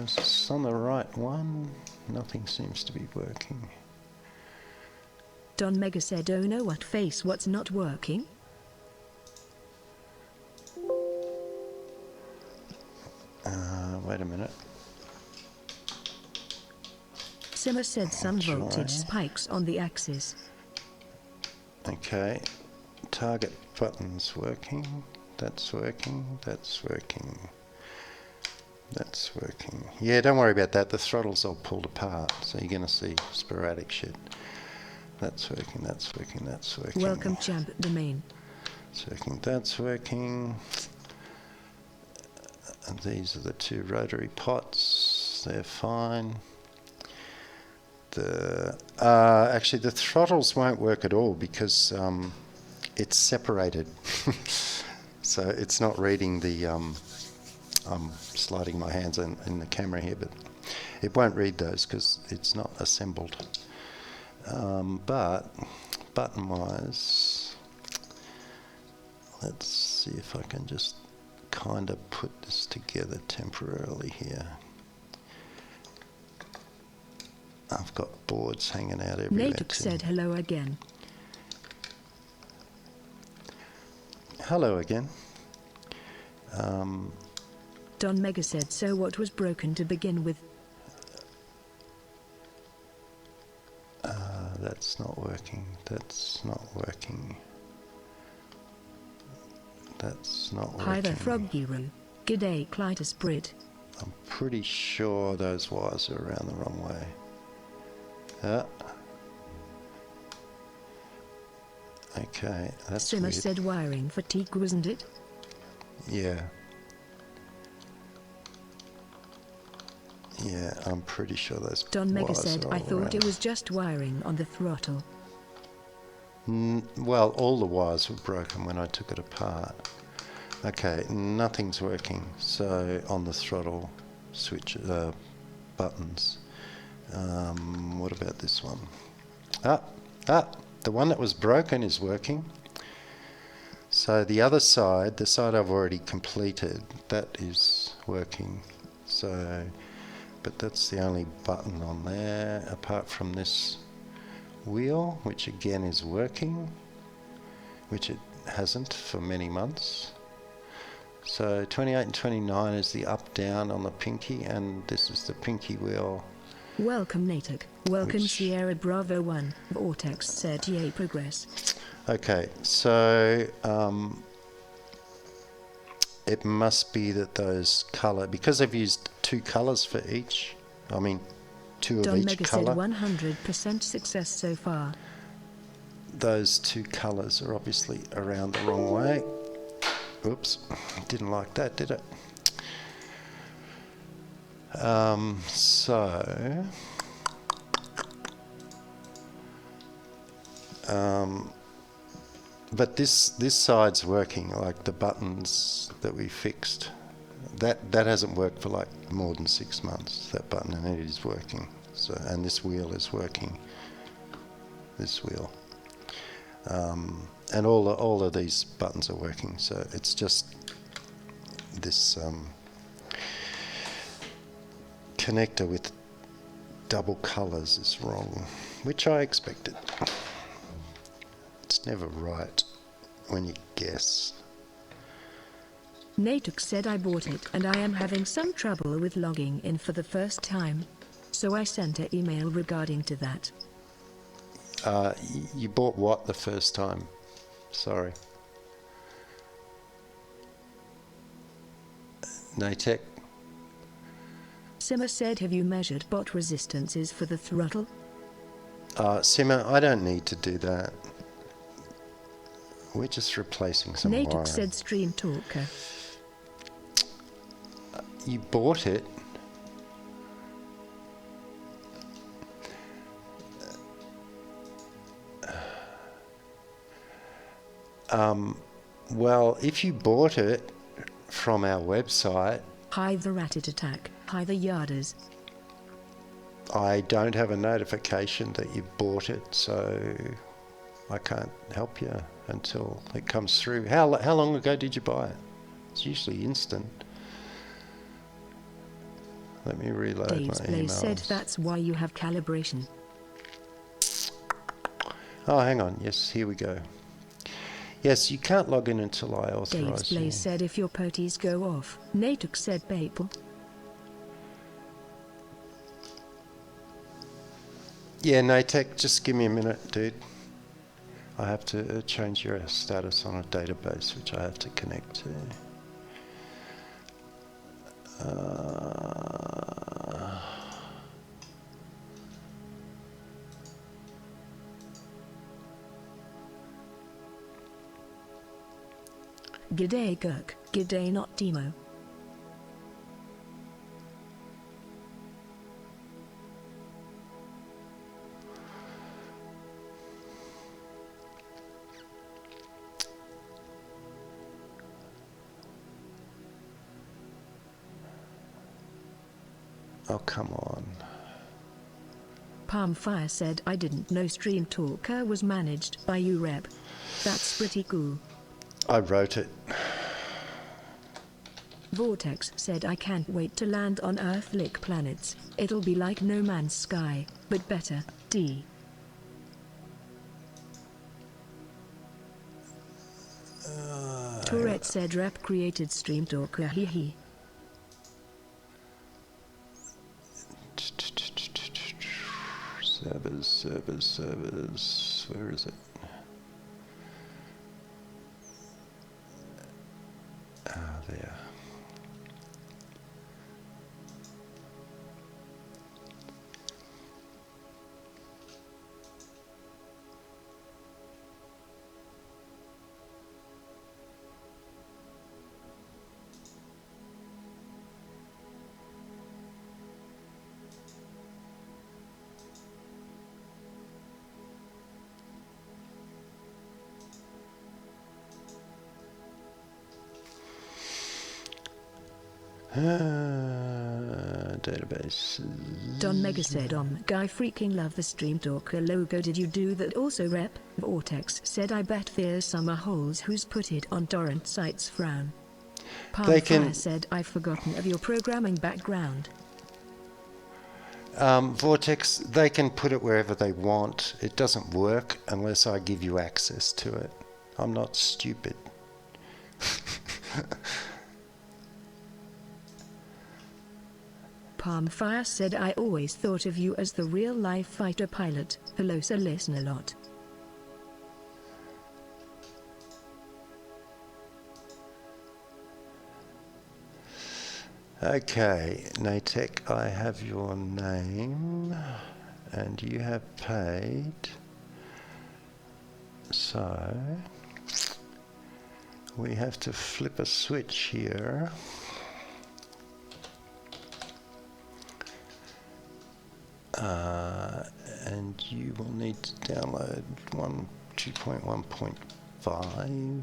Is this on the right one? Nothing seems to be working. Don Mega said oh no, what face, what's not working? Wait a minute. Simmer said some Try. voltage spikes on the axis. Okay, target buttons working. That's working. That's working. That's working. Yeah, don't worry about that. The throttle's all pulled apart, so you're going to see sporadic shit. That's working. That's working. That's working. Welcome, champ domain. It's working. That's working. And these are the 2 rotary pots. They're fine. Actually, the throttles won't work at all because it's separated. So it's not reading the... I'm sliding my hands in the camera here, but it won't read those because it's not assembled. But button-wise, let's see if I can just kind of put this together temporarily here. I've got boards hanging out everywhere. Natuk said hello again. Hello again. Don Mega said so what was broken to begin with? That's not working. That's not working. That's not working. Hi there, Frog Hero. G'day, Clytus Brit. I'm pretty sure those wires are around the wrong way. Okay, that's Simmer weird. said wiring fatigue, wasn't it? Yeah. Yeah, I'm pretty sure those Don Mega wires said, are I all thought around. it was just wiring on the throttle. Well, all the wires were broken when I took it apart. Okay, nothing's working. So on the throttle switch buttons. What about this one? The one that was broken is working. So the other side, the side I've already completed, that is working. So, but that's the only button on there, apart from this wheel, which again is working, which it hasn't for many months. So 28 and 29 is the up down on the pinky, and this is the pinky wheel. Welcome Natick. Welcome Sierra Bravo 1. Vortex said yay progress. Okay, so it must be that those colour, because I've used two colours for each, I mean two of Don each Mega colour. said 100% success so far. Those two colours are obviously around the wrong way. Oops, didn't like that, did it? But this side's working, like the buttons that we fixed. That hasn't worked for like more than 6 months, that button, and it is working. So, and this wheel is working. This wheel. And all of these buttons are working, so it's just this connector with double colours is wrong, which I expected. It's never right when you guess. Natick said I bought it and I am having some trouble with logging in for the first time. So I sent an email regarding to that. You bought what the first time? Sorry. Natech? Simmer said, have you measured bot resistances for the throttle? Simmer, I don't need to do that. We're just replacing some Natick wiring. said Stream Talker. You bought it. Well, if you bought it from our website, Hi the Ratted Attack, hi the Yarders. I don't have a notification that you bought it, so I can't help you until it comes through. How long ago did you buy it? It's usually instant. Let me reload Dave's my Blaze emails. said that's why you have calibration. Oh, hang on. Yes, here we go. Yes, you can't log in until I Dave's authorize you. Blaze said if your poties go off. Natick said PayPal. Yeah, Natech, just give me a minute, dude. I have to change your status on a database, which I have to connect to. G'day Gurk, g'day not Timo. Oh, come on. Palm Fire said I didn't know Stream Talker was managed by you Rep. That's pretty cool. I wrote it. Vortex said I can't wait to land on Earth-like planets. It'll be like No Man's Sky, but better. D. Tourette said Rep created Stream Talker hee hee. Servers. Where is it? Ah, there. Databases. Don Mega said, guy freaking love the Stream Talker logo. Did you do that also, Rep? Vortex said, I bet there's some holes who's put it on torrent sites. Frown. Palmfire said, I've forgotten of your programming background. Vortex, they can put it wherever they want. It doesn't work unless I give you access to it. I'm not stupid. Palmfire said, I always thought of you as the real-life fighter pilot. Hello, sir, listen a lot. Okay, Natek, I have your name and you have paid. So we have to flip a switch here. And you will need to download 2.1.5.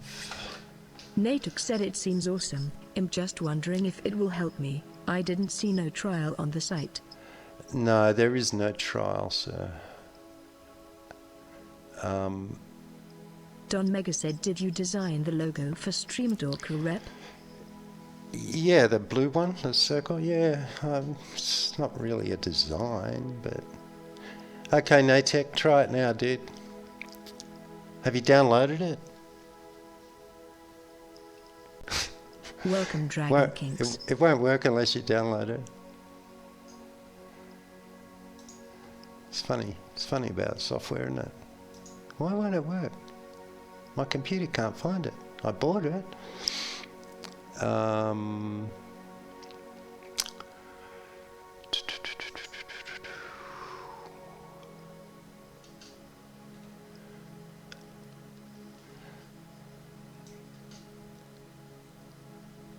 Natuk said, it seems awesome. I'm just wondering if it will help me. I didn't see no trial on the site. No, there is no trial, sir. Don Mega said, did you design the logo for StreamTalker, Rep? Yeah, the blue one, the circle, yeah. It's not really a design, but... Okay, Natek, try it now, dude. Have you downloaded it? Welcome, Dragon Kings. It won't work unless you download it. It's funny. It's funny about software, isn't it? Why won't it work? My computer can't find it. I bought it.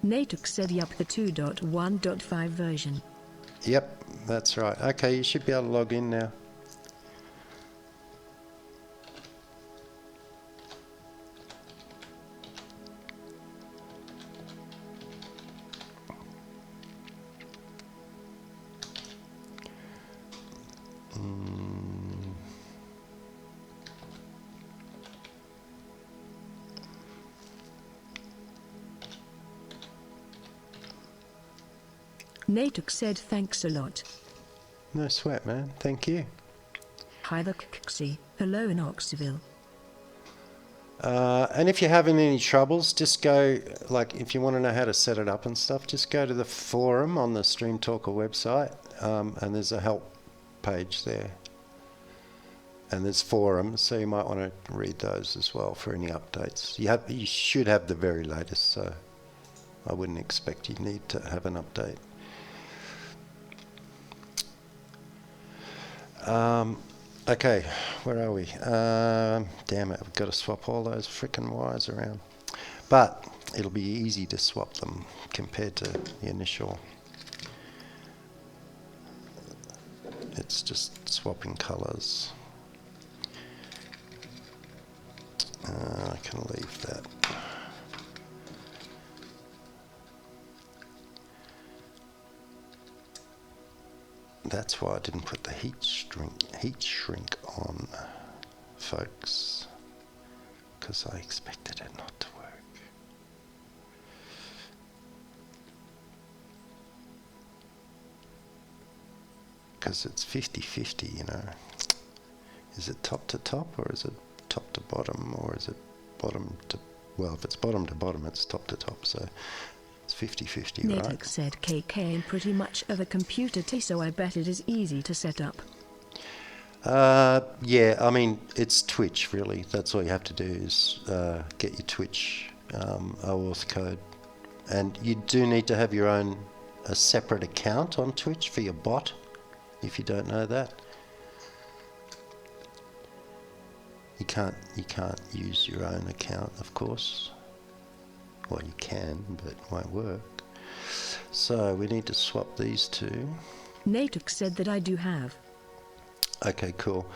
Natuk said, yup, the 2.1.5 version. Yep, that's right. Okay, you should be able to log in now. Natuk said, thanks a lot. No sweat, man. Thank you. Hi the Kixie. Hello in Oxville. And if you're having any troubles, just go, like, if you want to know how to set it up and stuff, just go to the forum on the StreamTalker website, and there's a help page there. And there's forums, so you might want to read those as well for any updates. You should have the very latest, so I wouldn't expect you need to have an update. Okay, where are we? Damn it, I've got to swap all those frickin' wires around. But it'll be easy to swap them compared to the initial. It's just swapping colors. I can leave that. That's why I didn't put the heat shrink on, folks, because I expected it not to work. Because it's 50-50, you know. Is it top to top, or is it top to bottom, or is it bottom to... Well, if it's bottom to bottom, it's top to top, so... It's 50-50, right? Natuk said, KK am pretty much of a computer tea, so I bet it is easy to set up. Yeah, I mean, it's Twitch, really. That's all you have to do is get your Twitch OAuth code. And you do need to have your own, a separate account on Twitch for your bot, if you don't know that. You can't use your own account, of course. Well, you can, but it won't work. So we need to swap these two. Natuk said that I do have. Okay, cool.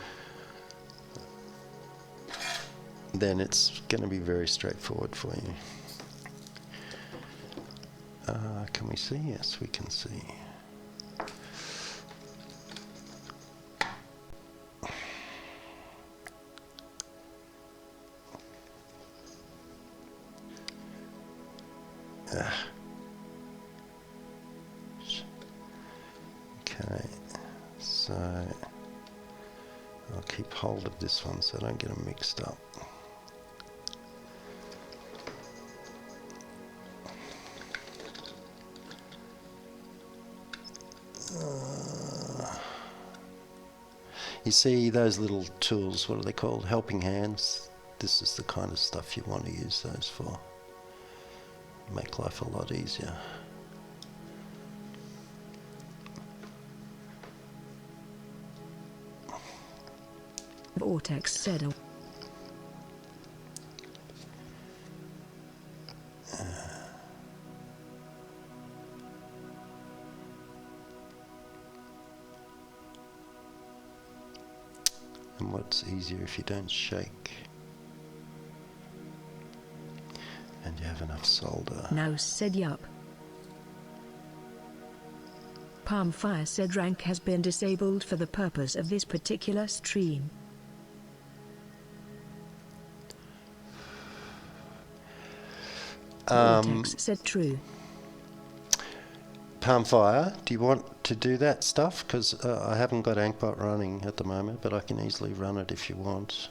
Then it's going to be very straightforward for you. Can we see? Yes, we can see. Okay, so I'll keep hold of this one so I don't get them mixed up. You see those little tools, what are they called? Helping hands. This is the kind of stuff you want to use those for. Make life a lot easier. Vortex said. And what's easier if you don't shake? And you have enough solder. Now said yup. Palmfire said rank has been disabled for the purpose of this particular stream. Vortex said true. Palmfire, do you want to do that stuff? Because I haven't got Ankbot running at the moment, but I can easily run it if you want.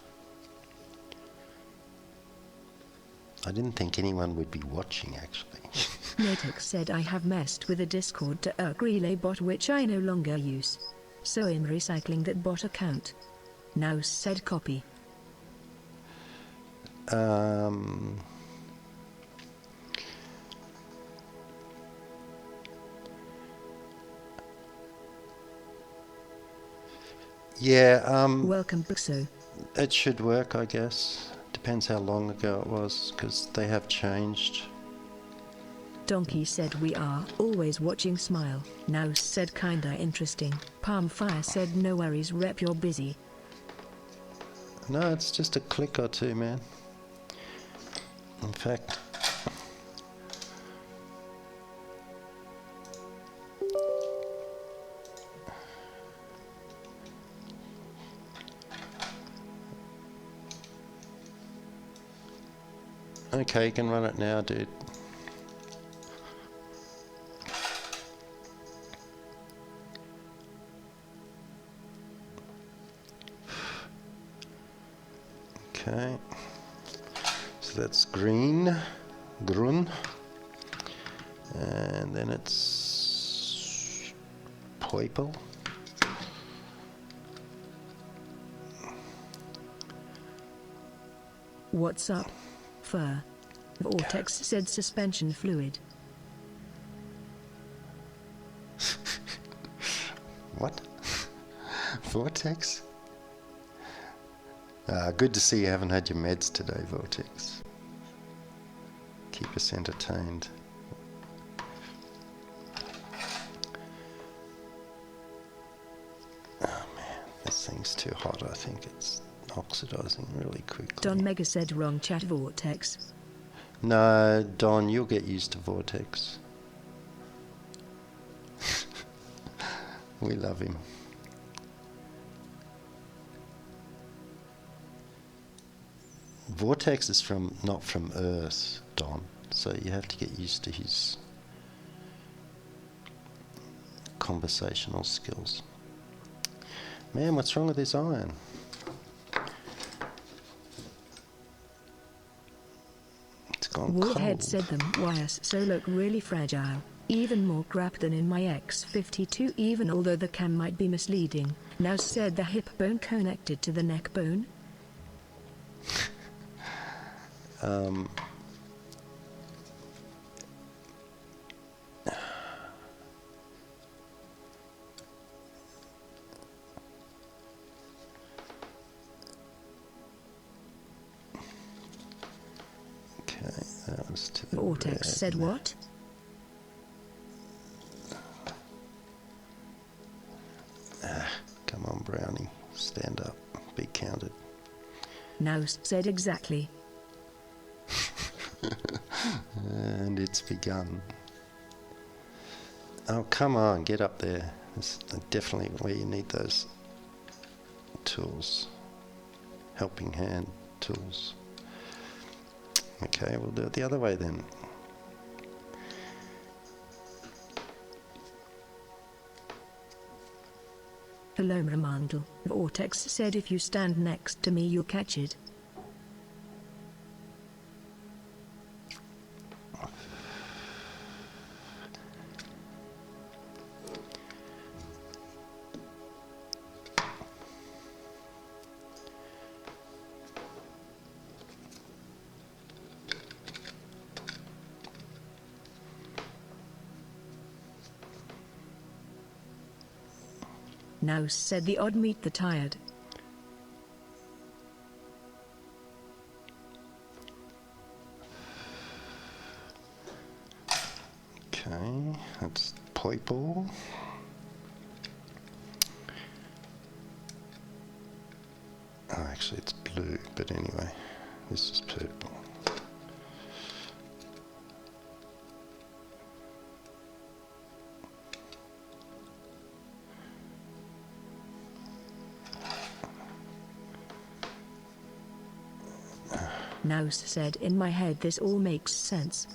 I didn't think anyone would be watching, actually. Natex said I have messed with a Discord to Urk relay bot which I no longer use. So I'm recycling that bot account. Now said copy. Yeah, Welcome Buxo. it should work, I guess. Depends how long ago it was, because they have changed. Donkey said we are always watching smile. Now said kinda interesting. Palmfire said no worries rep, you're busy. No, it's just a click or two, man. In fact, okay, you can run it now, dude. Okay, so that's green, and then it's purple. What's up? Fur. Vortex said suspension fluid. What? Vortex? Good to see you haven't had your meds today, Vortex. Keep us entertained. Oh man, this thing's too hot. I think it's oxidizing really quickly. Don Mega said wrong chat Vortex. No, Don, you'll get used to Vortex. We love him. Vortex is not from Earth, Don, so you have to get used to his conversational skills. Man, what's wrong with this iron? It's gone Woolhead cold. said them wires so look really fragile. Even more crap than in my X52 even although the cam might be misleading. Now said the hip bone connected to the neck bone. Okay, that was to the Vortex red. said what? Come on, Brownie, stand up, be counted. Now said exactly. And it's begun. Oh, come on, get up there. That's definitely where you need those tools. Helping hand tools. Okay, we'll do it the other way then. Hello Ramandel, Vortex said if you stand next to me you'll catch it. Now said the odd meet the tired. Okay, that's purple. Oh, actually it's blue, but anyway, this is purple. Now said in my head this all makes sense.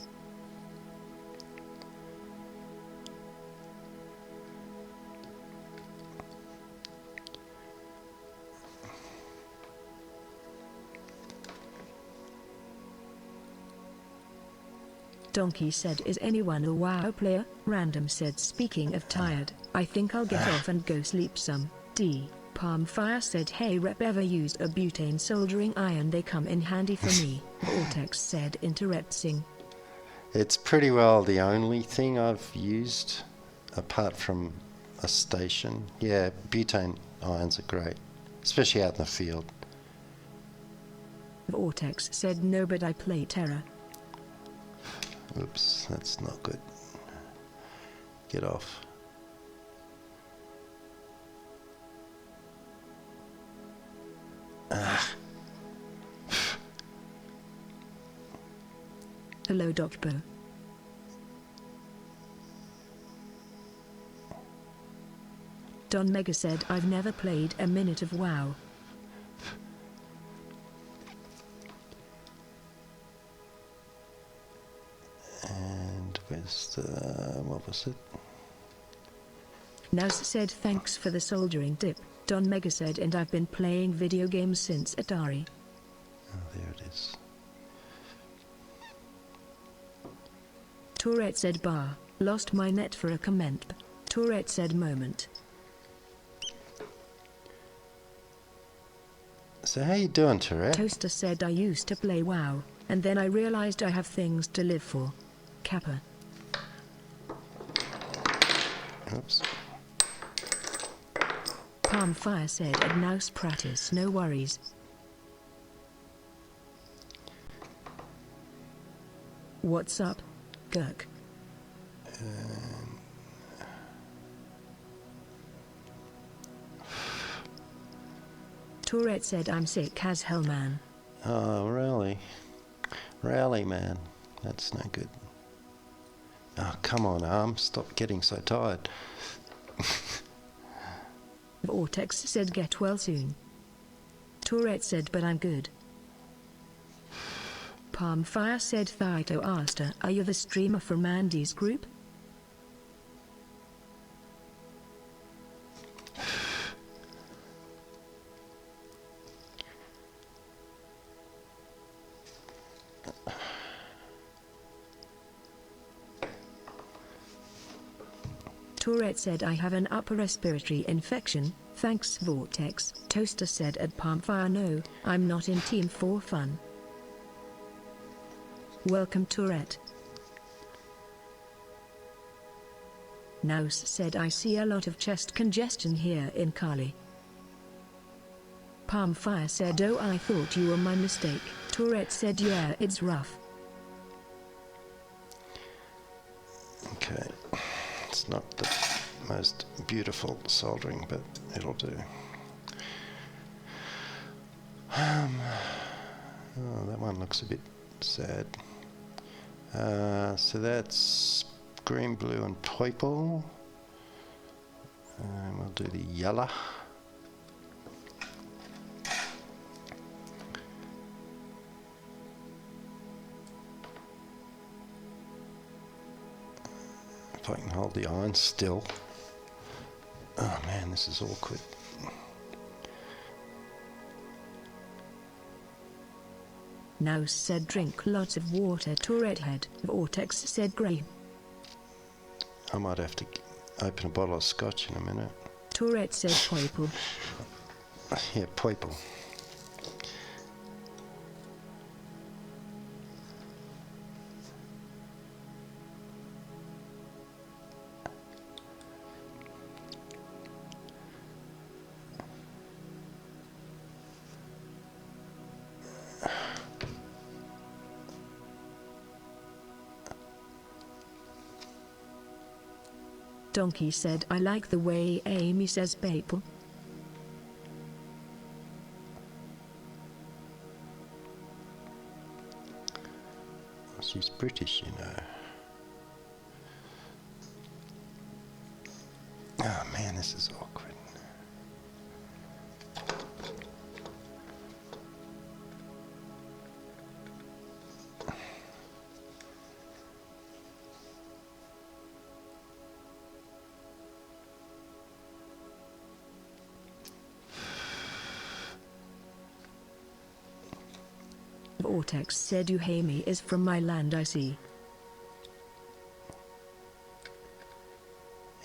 Donkey said is anyone a WoW player? Random said speaking of tired, I think I'll get off and go sleep some. D. Palmfire said hey rep ever used a butane soldering iron, they come in handy for me. Vortex said interesting. It's pretty well the only thing I've used apart from a station. Yeah, butane irons are great, especially out in the field. Vortex said no but I play Terra. Oops, that's not good. Get off. Hello Docbo. Don Mega said I've never played a minute of WoW. And where's the... what was it? Naz said thanks for the soldering tip. Don Mega said and I've been playing video games since Atari. Oh, there it is. Tourette said bar, lost my net for a comment. Tourette said moment. So how you doing, Tourette? Toaster said I used to play WoW, and then I realized I have things to live for. Kappa. Oops. Palmfire said at Nouse practice no worries. What's up, Gurk? Tourette said I'm sick as hell man. Oh, really? Rally, man. That's no good. Oh, come on, Arm. Stop getting so tired. Vortex said get well soon. Tourette said but I'm good. Palmfire said Thaito asked her, are you the streamer from Andy's group? Tourette said I have an upper respiratory infection, thanks Vortex. Toaster said at Palmfire no, I'm not in team for fun. Welcome Tourette. Nouse said I see a lot of chest congestion here in Kali. Palmfire said oh I thought you were my mistake. Tourette said yeah it's rough. Okay. It's not the most beautiful soldering, but it'll do. Oh, that one looks a bit sad. So that's green, blue and purple. And we'll do the yellow. If I can hold the iron still. Oh man, this is awkward. Now said drink lots of water. Tourette head. Vortex said grey. I might have to open a bottle of scotch in a minute. Tourette said purple. Yeah, purple. Donkey said I like the way Amy says purple. She's British, you know. Oh man, this is awkward. Vortex said Uhami is from my land, I see.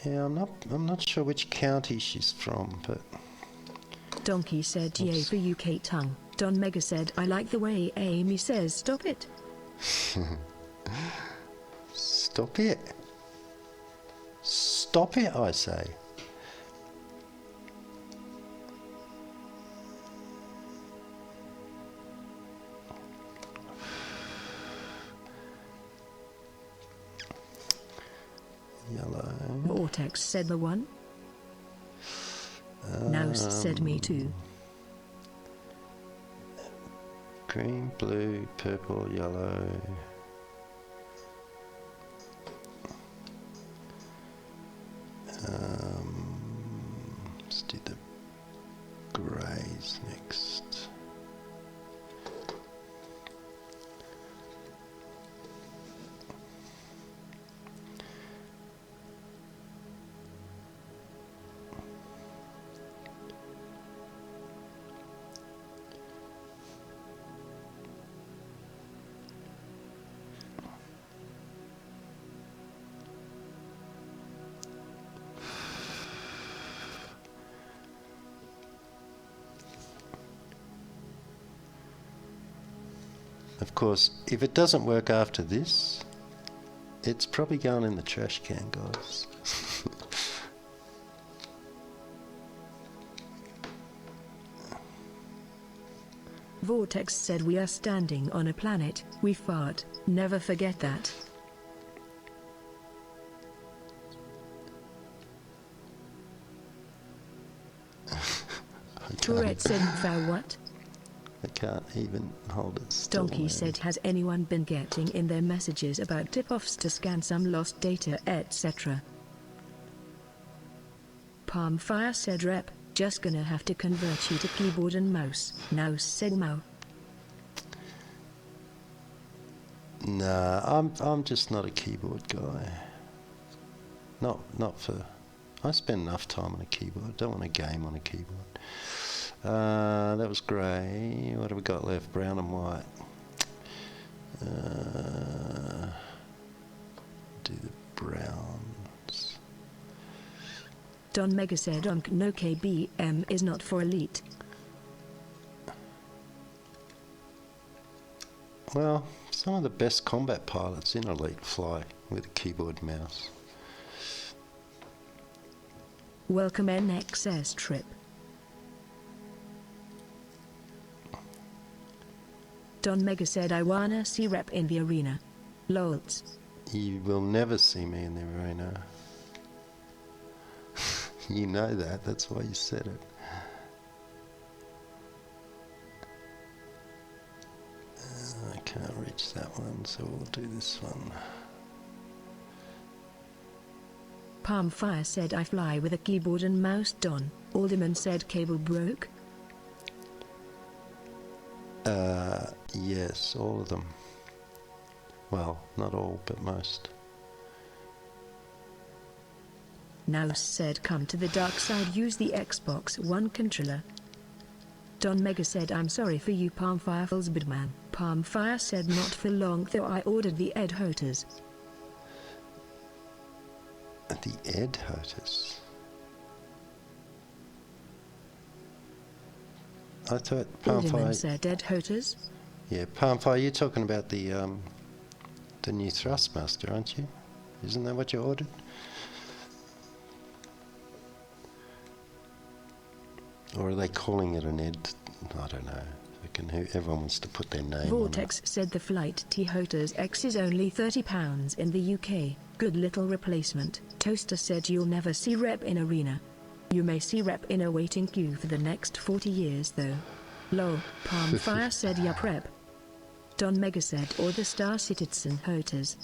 Yeah, I'm not sure which county she's from, but Donkey said yay for UK tongue. Don Mega said I like the way Amy says stop it. stop it. Stop it, I say. Yellow. Vortex said the one. Now said me too. Green, blue, purple, yellow. Let's do the greys next. Of course, if it doesn't work after this, it's probably going in the trash can, guys. Vortex said we are standing on a planet, we fart, never forget that. Tourette said foul what? I can't even hold it still. Donkey said has anyone been getting in their messages about tip-offs to scan some lost data etc. Palmfire said rep, just gonna have to convert you to keyboard and mouse, now said Mo. Nah, I'm just not a keyboard guy. Not for... I spend enough time on a keyboard, I don't want to game on a keyboard. That was grey. What have we got left? Brown and white. Do the browns. Don Mega said no KBM is not for elite. Well, some of the best combat pilots in elite fly with a keyboard and mouse. Welcome NXS trip. Don Mega said I wanna see rep in the arena. Lolz. You will never see me in the arena. You know that, that's why you said it. I can't reach that one, so we'll do this one. Palmfire said I fly with a keyboard and mouse. Don Alderman said cable broke. Yes, all of them. Well, not all, but most. Nouse said come to the dark side, use the Xbox One controller. Don Mega said I'm sorry for you Palmfire Fullsbidman. Palmfire said not for long though I ordered the Ed Hoters. The Ed Hoters? I thought Alderman Palmfire... said Ed Hoters? Yeah, Palmfire, you're talking about the new Thrustmaster, aren't you? Isn't that what you ordered? Or are they calling it an Ed? I don't know. Everyone wants to put their name Vortex on it. said the Flight T Hoters X is only £30 in the UK. Good little replacement. Toaster said you'll never see Rep in arena. You may see Rep in a waiting queue for the next 40 years though. Lol. Palmfire said yup Rep. Don Mega said or the Star Citizen Hoters.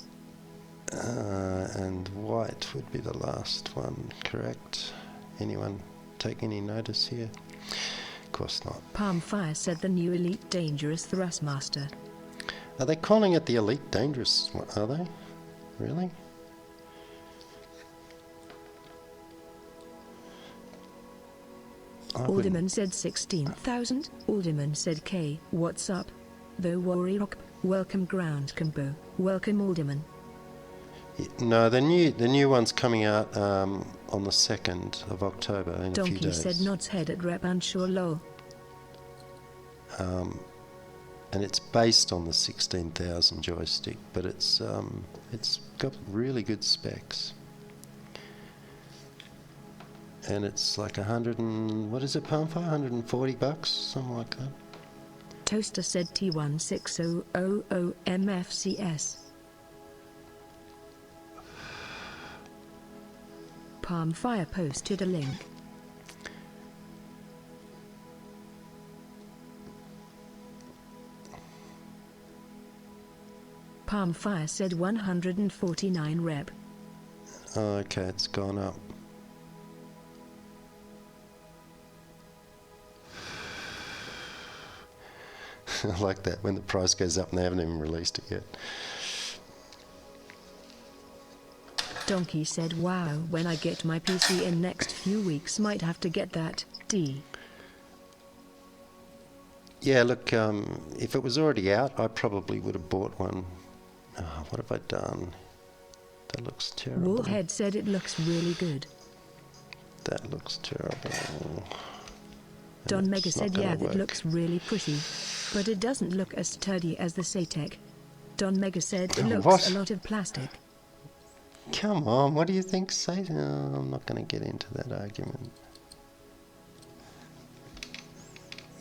And white would be the last one, correct? Anyone take any notice here? Of course not. Palmfire said the new Elite Dangerous Thrustmaster. Are they calling it the Elite Dangerous? Are they? Really? Alderman said 16,000. Alderman said K. What's up? The Warrior. Welcome Ground Combo. Welcome Alderman. No, the new one's coming out on the 2nd of October in a few days. Donkey said Nod's head at Rep unsure lol. And it's based on the 16,000 joystick, but it's got really good specs. And it's like what is it, Palmfire? 140 bucks, something like that. Toaster said T160000 MFCS. Palmfire posted a link. Palmfire said 149 Rep. Oh, okay, it's gone up. I like that, when the price goes up and they haven't even released it yet. Donkey said wow, when I get my PC in next few weeks might have to get that, D. Yeah, look, if it was already out, I probably would have bought one. Oh, what have I done? That looks terrible. Warhead said it looks really good. That looks terrible. Don Mega said yeah, that looks really pretty. But it doesn't look as sturdy as the Satec. Don Mega said it looks a lot of plastic. Come on, what do you think, Satan? Oh, I'm not going to get into that argument.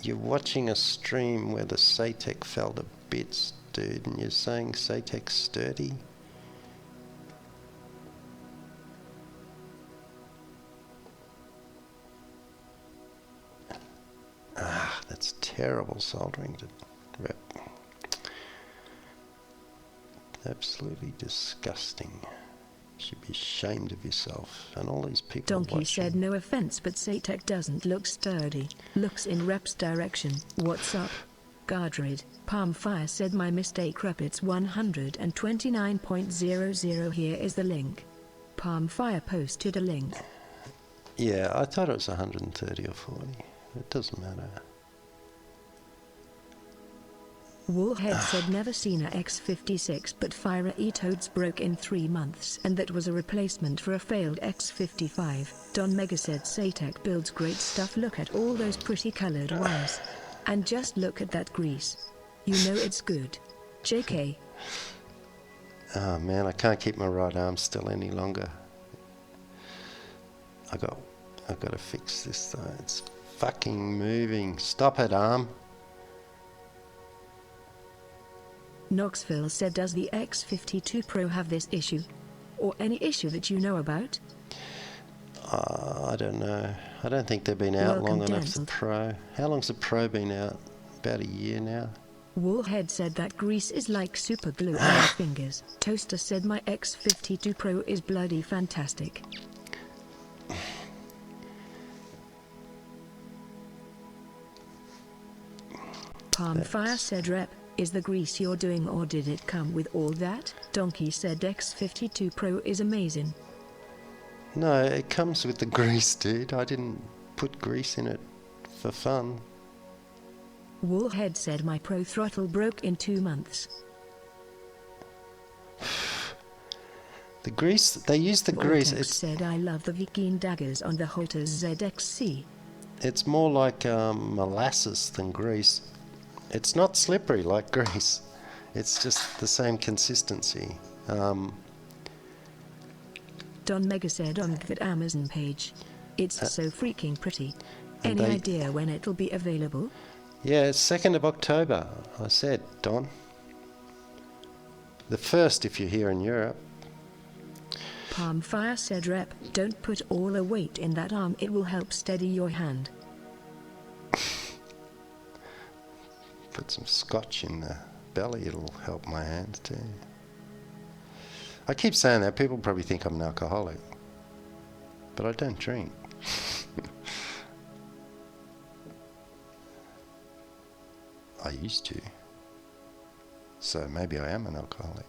You're watching a stream where the Satec fell to bits, dude, and you're saying Satec's sturdy? Ah, that's terrible soldering to rep. Absolutely disgusting. You should be ashamed of yourself and all these people. Donkey said no offense, but Satec doesn't look sturdy. Looks in Rep's direction. What's up? Guardred. Palmfire said my mistake Rep, it's 129.00. Here is the link. Palmfire posted a link. Yeah, I thought it was 130 or 40. It doesn't matter. Warhead said never seen a X56 but Fire E-Toads broke in 3 months and that was a replacement for a failed X55. Don Mega said Satec builds great stuff, look at all those pretty colored wires. And just look at that grease. You know it's good. JK. Oh man, I can't keep my right arm still any longer. I've got to fix this though. It's fucking moving. Stop it, arm. Knoxville said does the X52 Pro have this issue? Or any issue that you know about? I don't know. I don't think they've been out long enough, the Pro. How long's the Pro been out? About a year now. Warhead said that grease is like super glue on my fingers. Toaster said my X52 Pro is bloody fantastic. Palmfire said, Rep, is the grease you're doing or did it come with all that? Donkey said X52 Pro is amazing. No, it comes with the grease, dude. I didn't put grease in it for fun. Woolhead said my Pro throttle broke in 2 months. The grease, they use the grease. Vortex said I love the Viking daggers on the Hotas ZXC. It's more like molasses than grease. It's not slippery like grease. It's just the same consistency. Don Mega said on that Amazon page. It's so freaking pretty. and Any they- idea when it'll be available? Yeah, it's 2nd of October, I said, Don. The 1st if you're here in Europe. Palmfire said, Rep, don't put all the weight in that arm, it will help steady your hand. Put some scotch in the belly, it'll help my hands too. I keep saying that, people probably think I'm an alcoholic. But I don't drink. I used to. So maybe I am an alcoholic.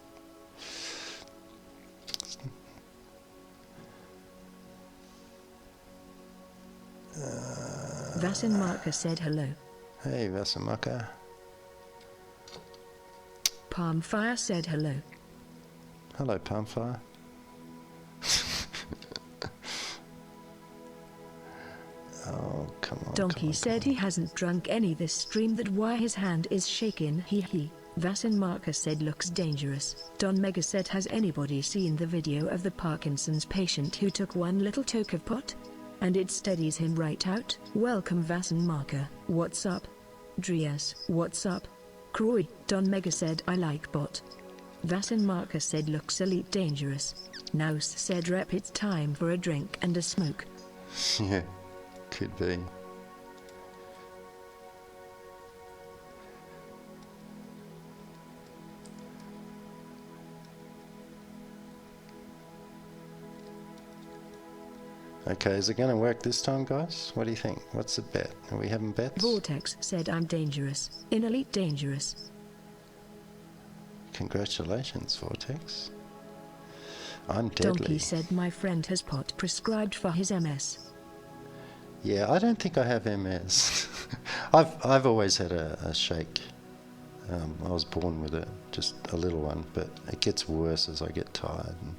Vasin Marker said hello. Hey, Vasamaka. Palmfire said hello. Hello, Palmfire. Oh, come on. Donkey said he hasn't drunk any this stream, that why his hand is shaking, he. Vasin Marker said looks dangerous. Don Mega said, has anybody seen the video of the Parkinson's patient who took one little toke of pot? And it steadies him right out. Welcome Vasin Marker, what's up? Drias, what's up? Croy, Don Mega said I like bot. Vasin Marker said looks elite dangerous. Nouse said, Rep, it's time for a drink and a smoke. Yeah, could be. Okay, is it going to work this time, guys? What do you think? What's the bet? Are we having bets? Vortex said I'm dangerous. In elite dangerous. Congratulations, Vortex. I'm deadly. Donkey said my friend has pot prescribed for his MS. Yeah, I don't think I have MS. I've always had a shake. I was born with it, just a little one, but it gets worse as I get tired and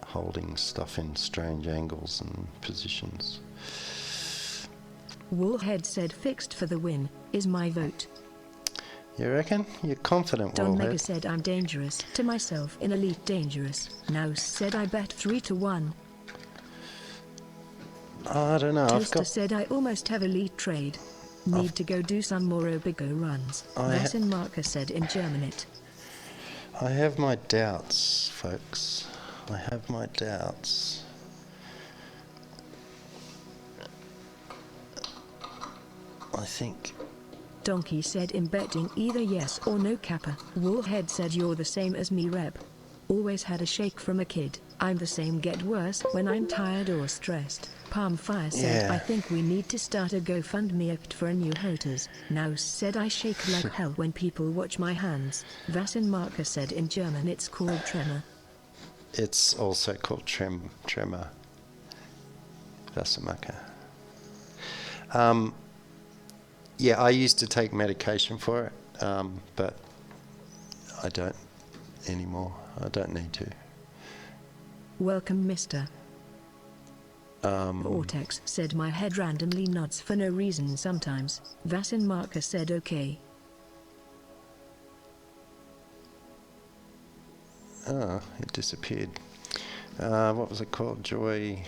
holding stuff in strange angles and positions. Woolhead said fixed for the win, is my vote. You reckon? You're confident, Don Mega Wallhead. said I'm dangerous, to myself in elite dangerous. Nouse said I bet 3-1. I don't know. I've Toaster got. said I almost have elite trade. Need to go do some more Obigo runs. Vasin Marker said in Germanate. I have my doubts, folks. I have my doubts. I think. Donkey said in betting either yes or no kappa. Woolhead said you're the same as me, Rep. Always had a shake from a kid. I'm the same, get worse when I'm tired or stressed. Palmfire said Yeah. I think we need to start a GoFundMe act for a new Hotas. Nouse said I shake like hell when people watch my hands. Vasin Marker said in German it's called tremor. It's also called tremor. Vasamaka. Yeah, I used to take medication for it, but I don't anymore. I don't need to. Welcome, Mr. Vortex said my head randomly nods for no reason sometimes. Vasin Marker said okay. Oh, it disappeared. What was it called? Joy.cpl.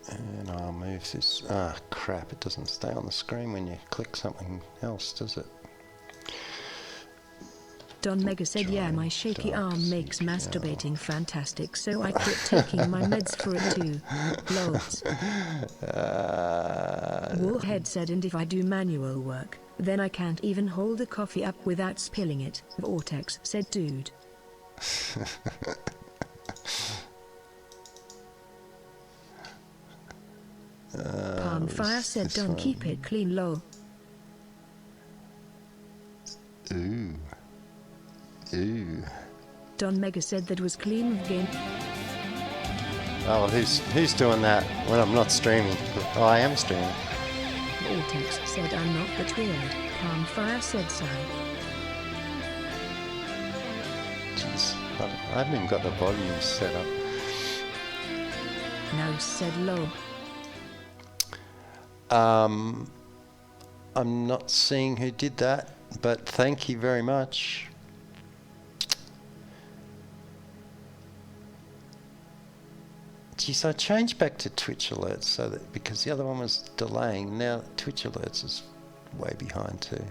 And I'll move this. Ah, crap, it doesn't stay on the screen when you click something else, does it? Don Mega said yeah, my shaky arm makes masturbating fantastic, so I quit taking my meds for it too. Lols. Woolhead said and if I do manual work, then I can't even hold a coffee up without spilling it. Vortex said dude. Palmfire said, "Don't keep it clean, lol." Ooh. Ooh. Don Mega said that was clean with game. Oh, who's doing that when I'm not streaming? Oh, I am streaming. Vortex said, "I'm not that weird." Palmfire said so. Jeez, I haven't even got the volume set up. Nose said lol. I'm not seeing who did that, but thank you very much. Geez, I changed back to Twitch alerts so that because the other one was delaying, now Twitch alerts is way behind too.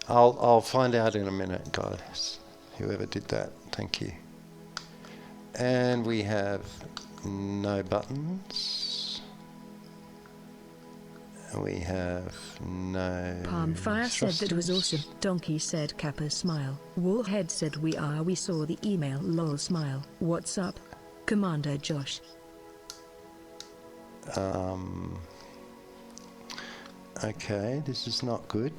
I'll find out in a minute, guys. Whoever did that, thank you. And we have no buttons. We have no. Palmfire said that was awesome. Donkey said, "Kappa smile." Warhead said, "We saw the email, lol smile." What's up, Commander Josh? Okay, this is not good.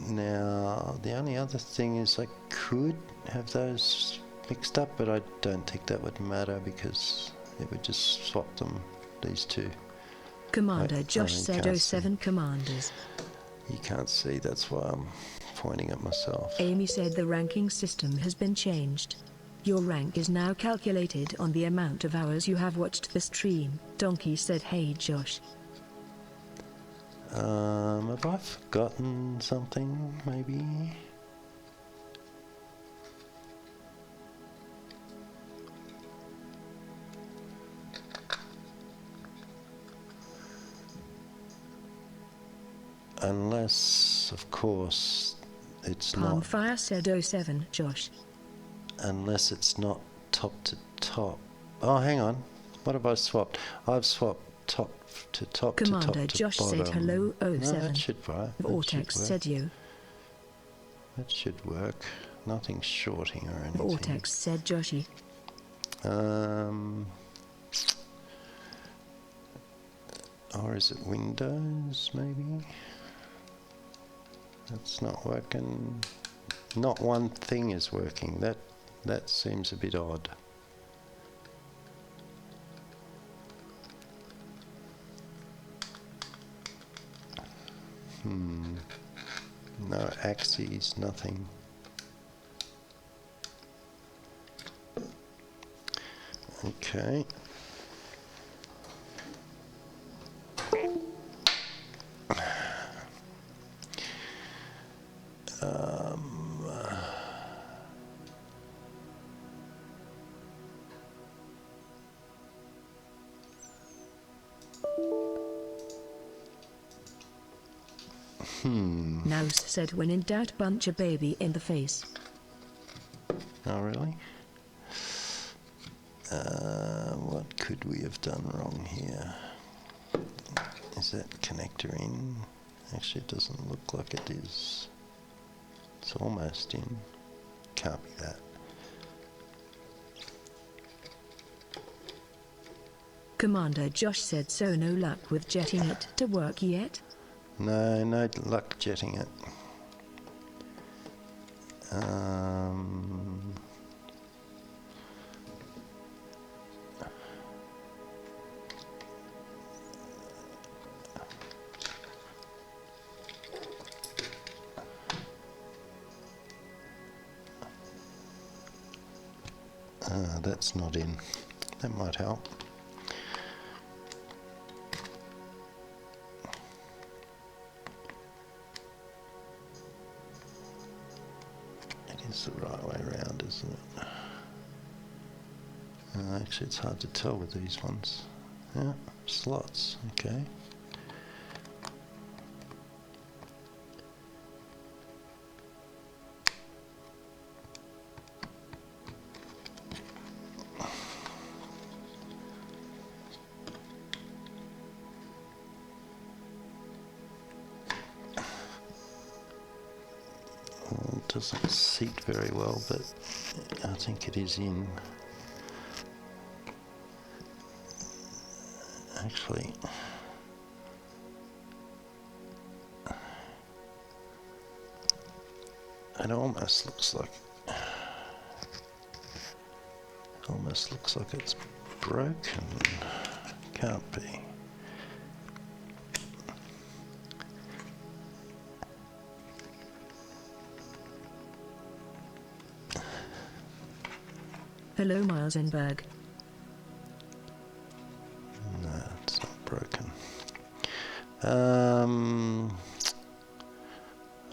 Now, the only other thing is I could have those mixed up, but I don't think that would matter because it would just swap them, these two. Commander Josh said, "07 commanders." You can't see, that's why I'm pointing at myself. Amy said, "The ranking system has been changed. Your rank is now calculated on the amount of hours you have watched the stream." Donkey said, "Hey Josh." Have I forgotten something, maybe? Unless, of course, it's not. Palmfire said, "07 Josh." Unless it's not top to top. Oh, hang on. What have I swapped? I've swapped top to top Commander to top to Josh bottom. said, "Hello 07. No, that should work. Vortex said you. That should work. Nothing shorting or anything. Vortex said, "Joshy." Or is it Windows, maybe? That's not working. Not one thing is working. That seems a bit odd. No axes, nothing. Okay. Nose said, "When in doubt, punch a baby in the face." Oh, really? What could we have done wrong here? Is that connector in? Actually, it doesn't look like it is. It's almost in. Can't be that. Commander Josh said, "So no luck with jetting it to work yet?" No, no luck jetting it. That's not in. That might help. It's the right way around, isn't it? Actually, it's hard to tell with these ones. Yeah, slots, okay. Doesn't seat very well, but I think it is in. Actually, it almost looks like it's broken. Can't be. Hello, Milsenberg. No, it's not broken.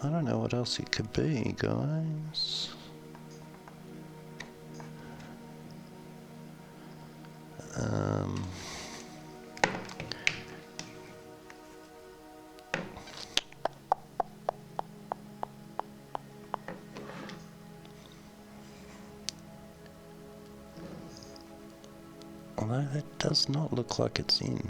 I don't know what else it could be, guys. Although that does not look like it's in.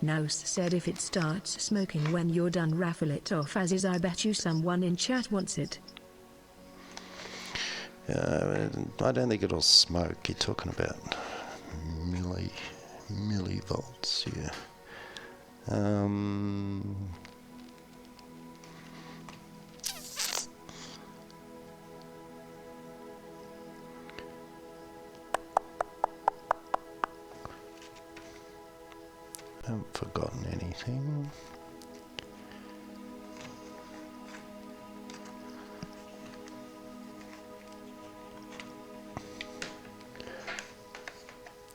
Nouse said if it starts smoking when you're done, raffle it off as is. I bet you someone in chat wants it. I don't think it'll smoke. You're talking about millivolts here. Haven't forgotten anything.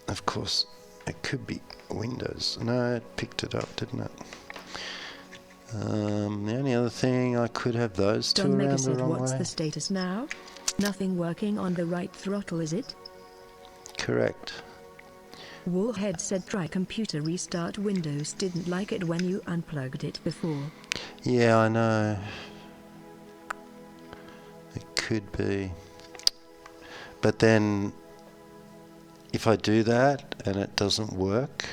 Of course, it could be Windows. No, it picked it up, didn't it? The only other thing, I could have those two Don Mega around the said, wrong what's way. the status now? Nothing working on the right throttle, is it? Correct. Wallhead said try computer restart. Windows didn't like it when you unplugged it before. Yeah, I know. It could be. But then, if I do that and it doesn't work,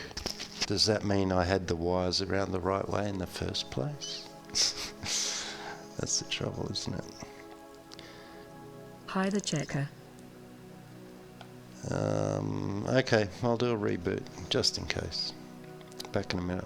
does that mean I had the wires around the right way in the first place? That's the trouble, isn't it? Hi, the checker. Okay, I'll do a reboot just in case. Back in a minute.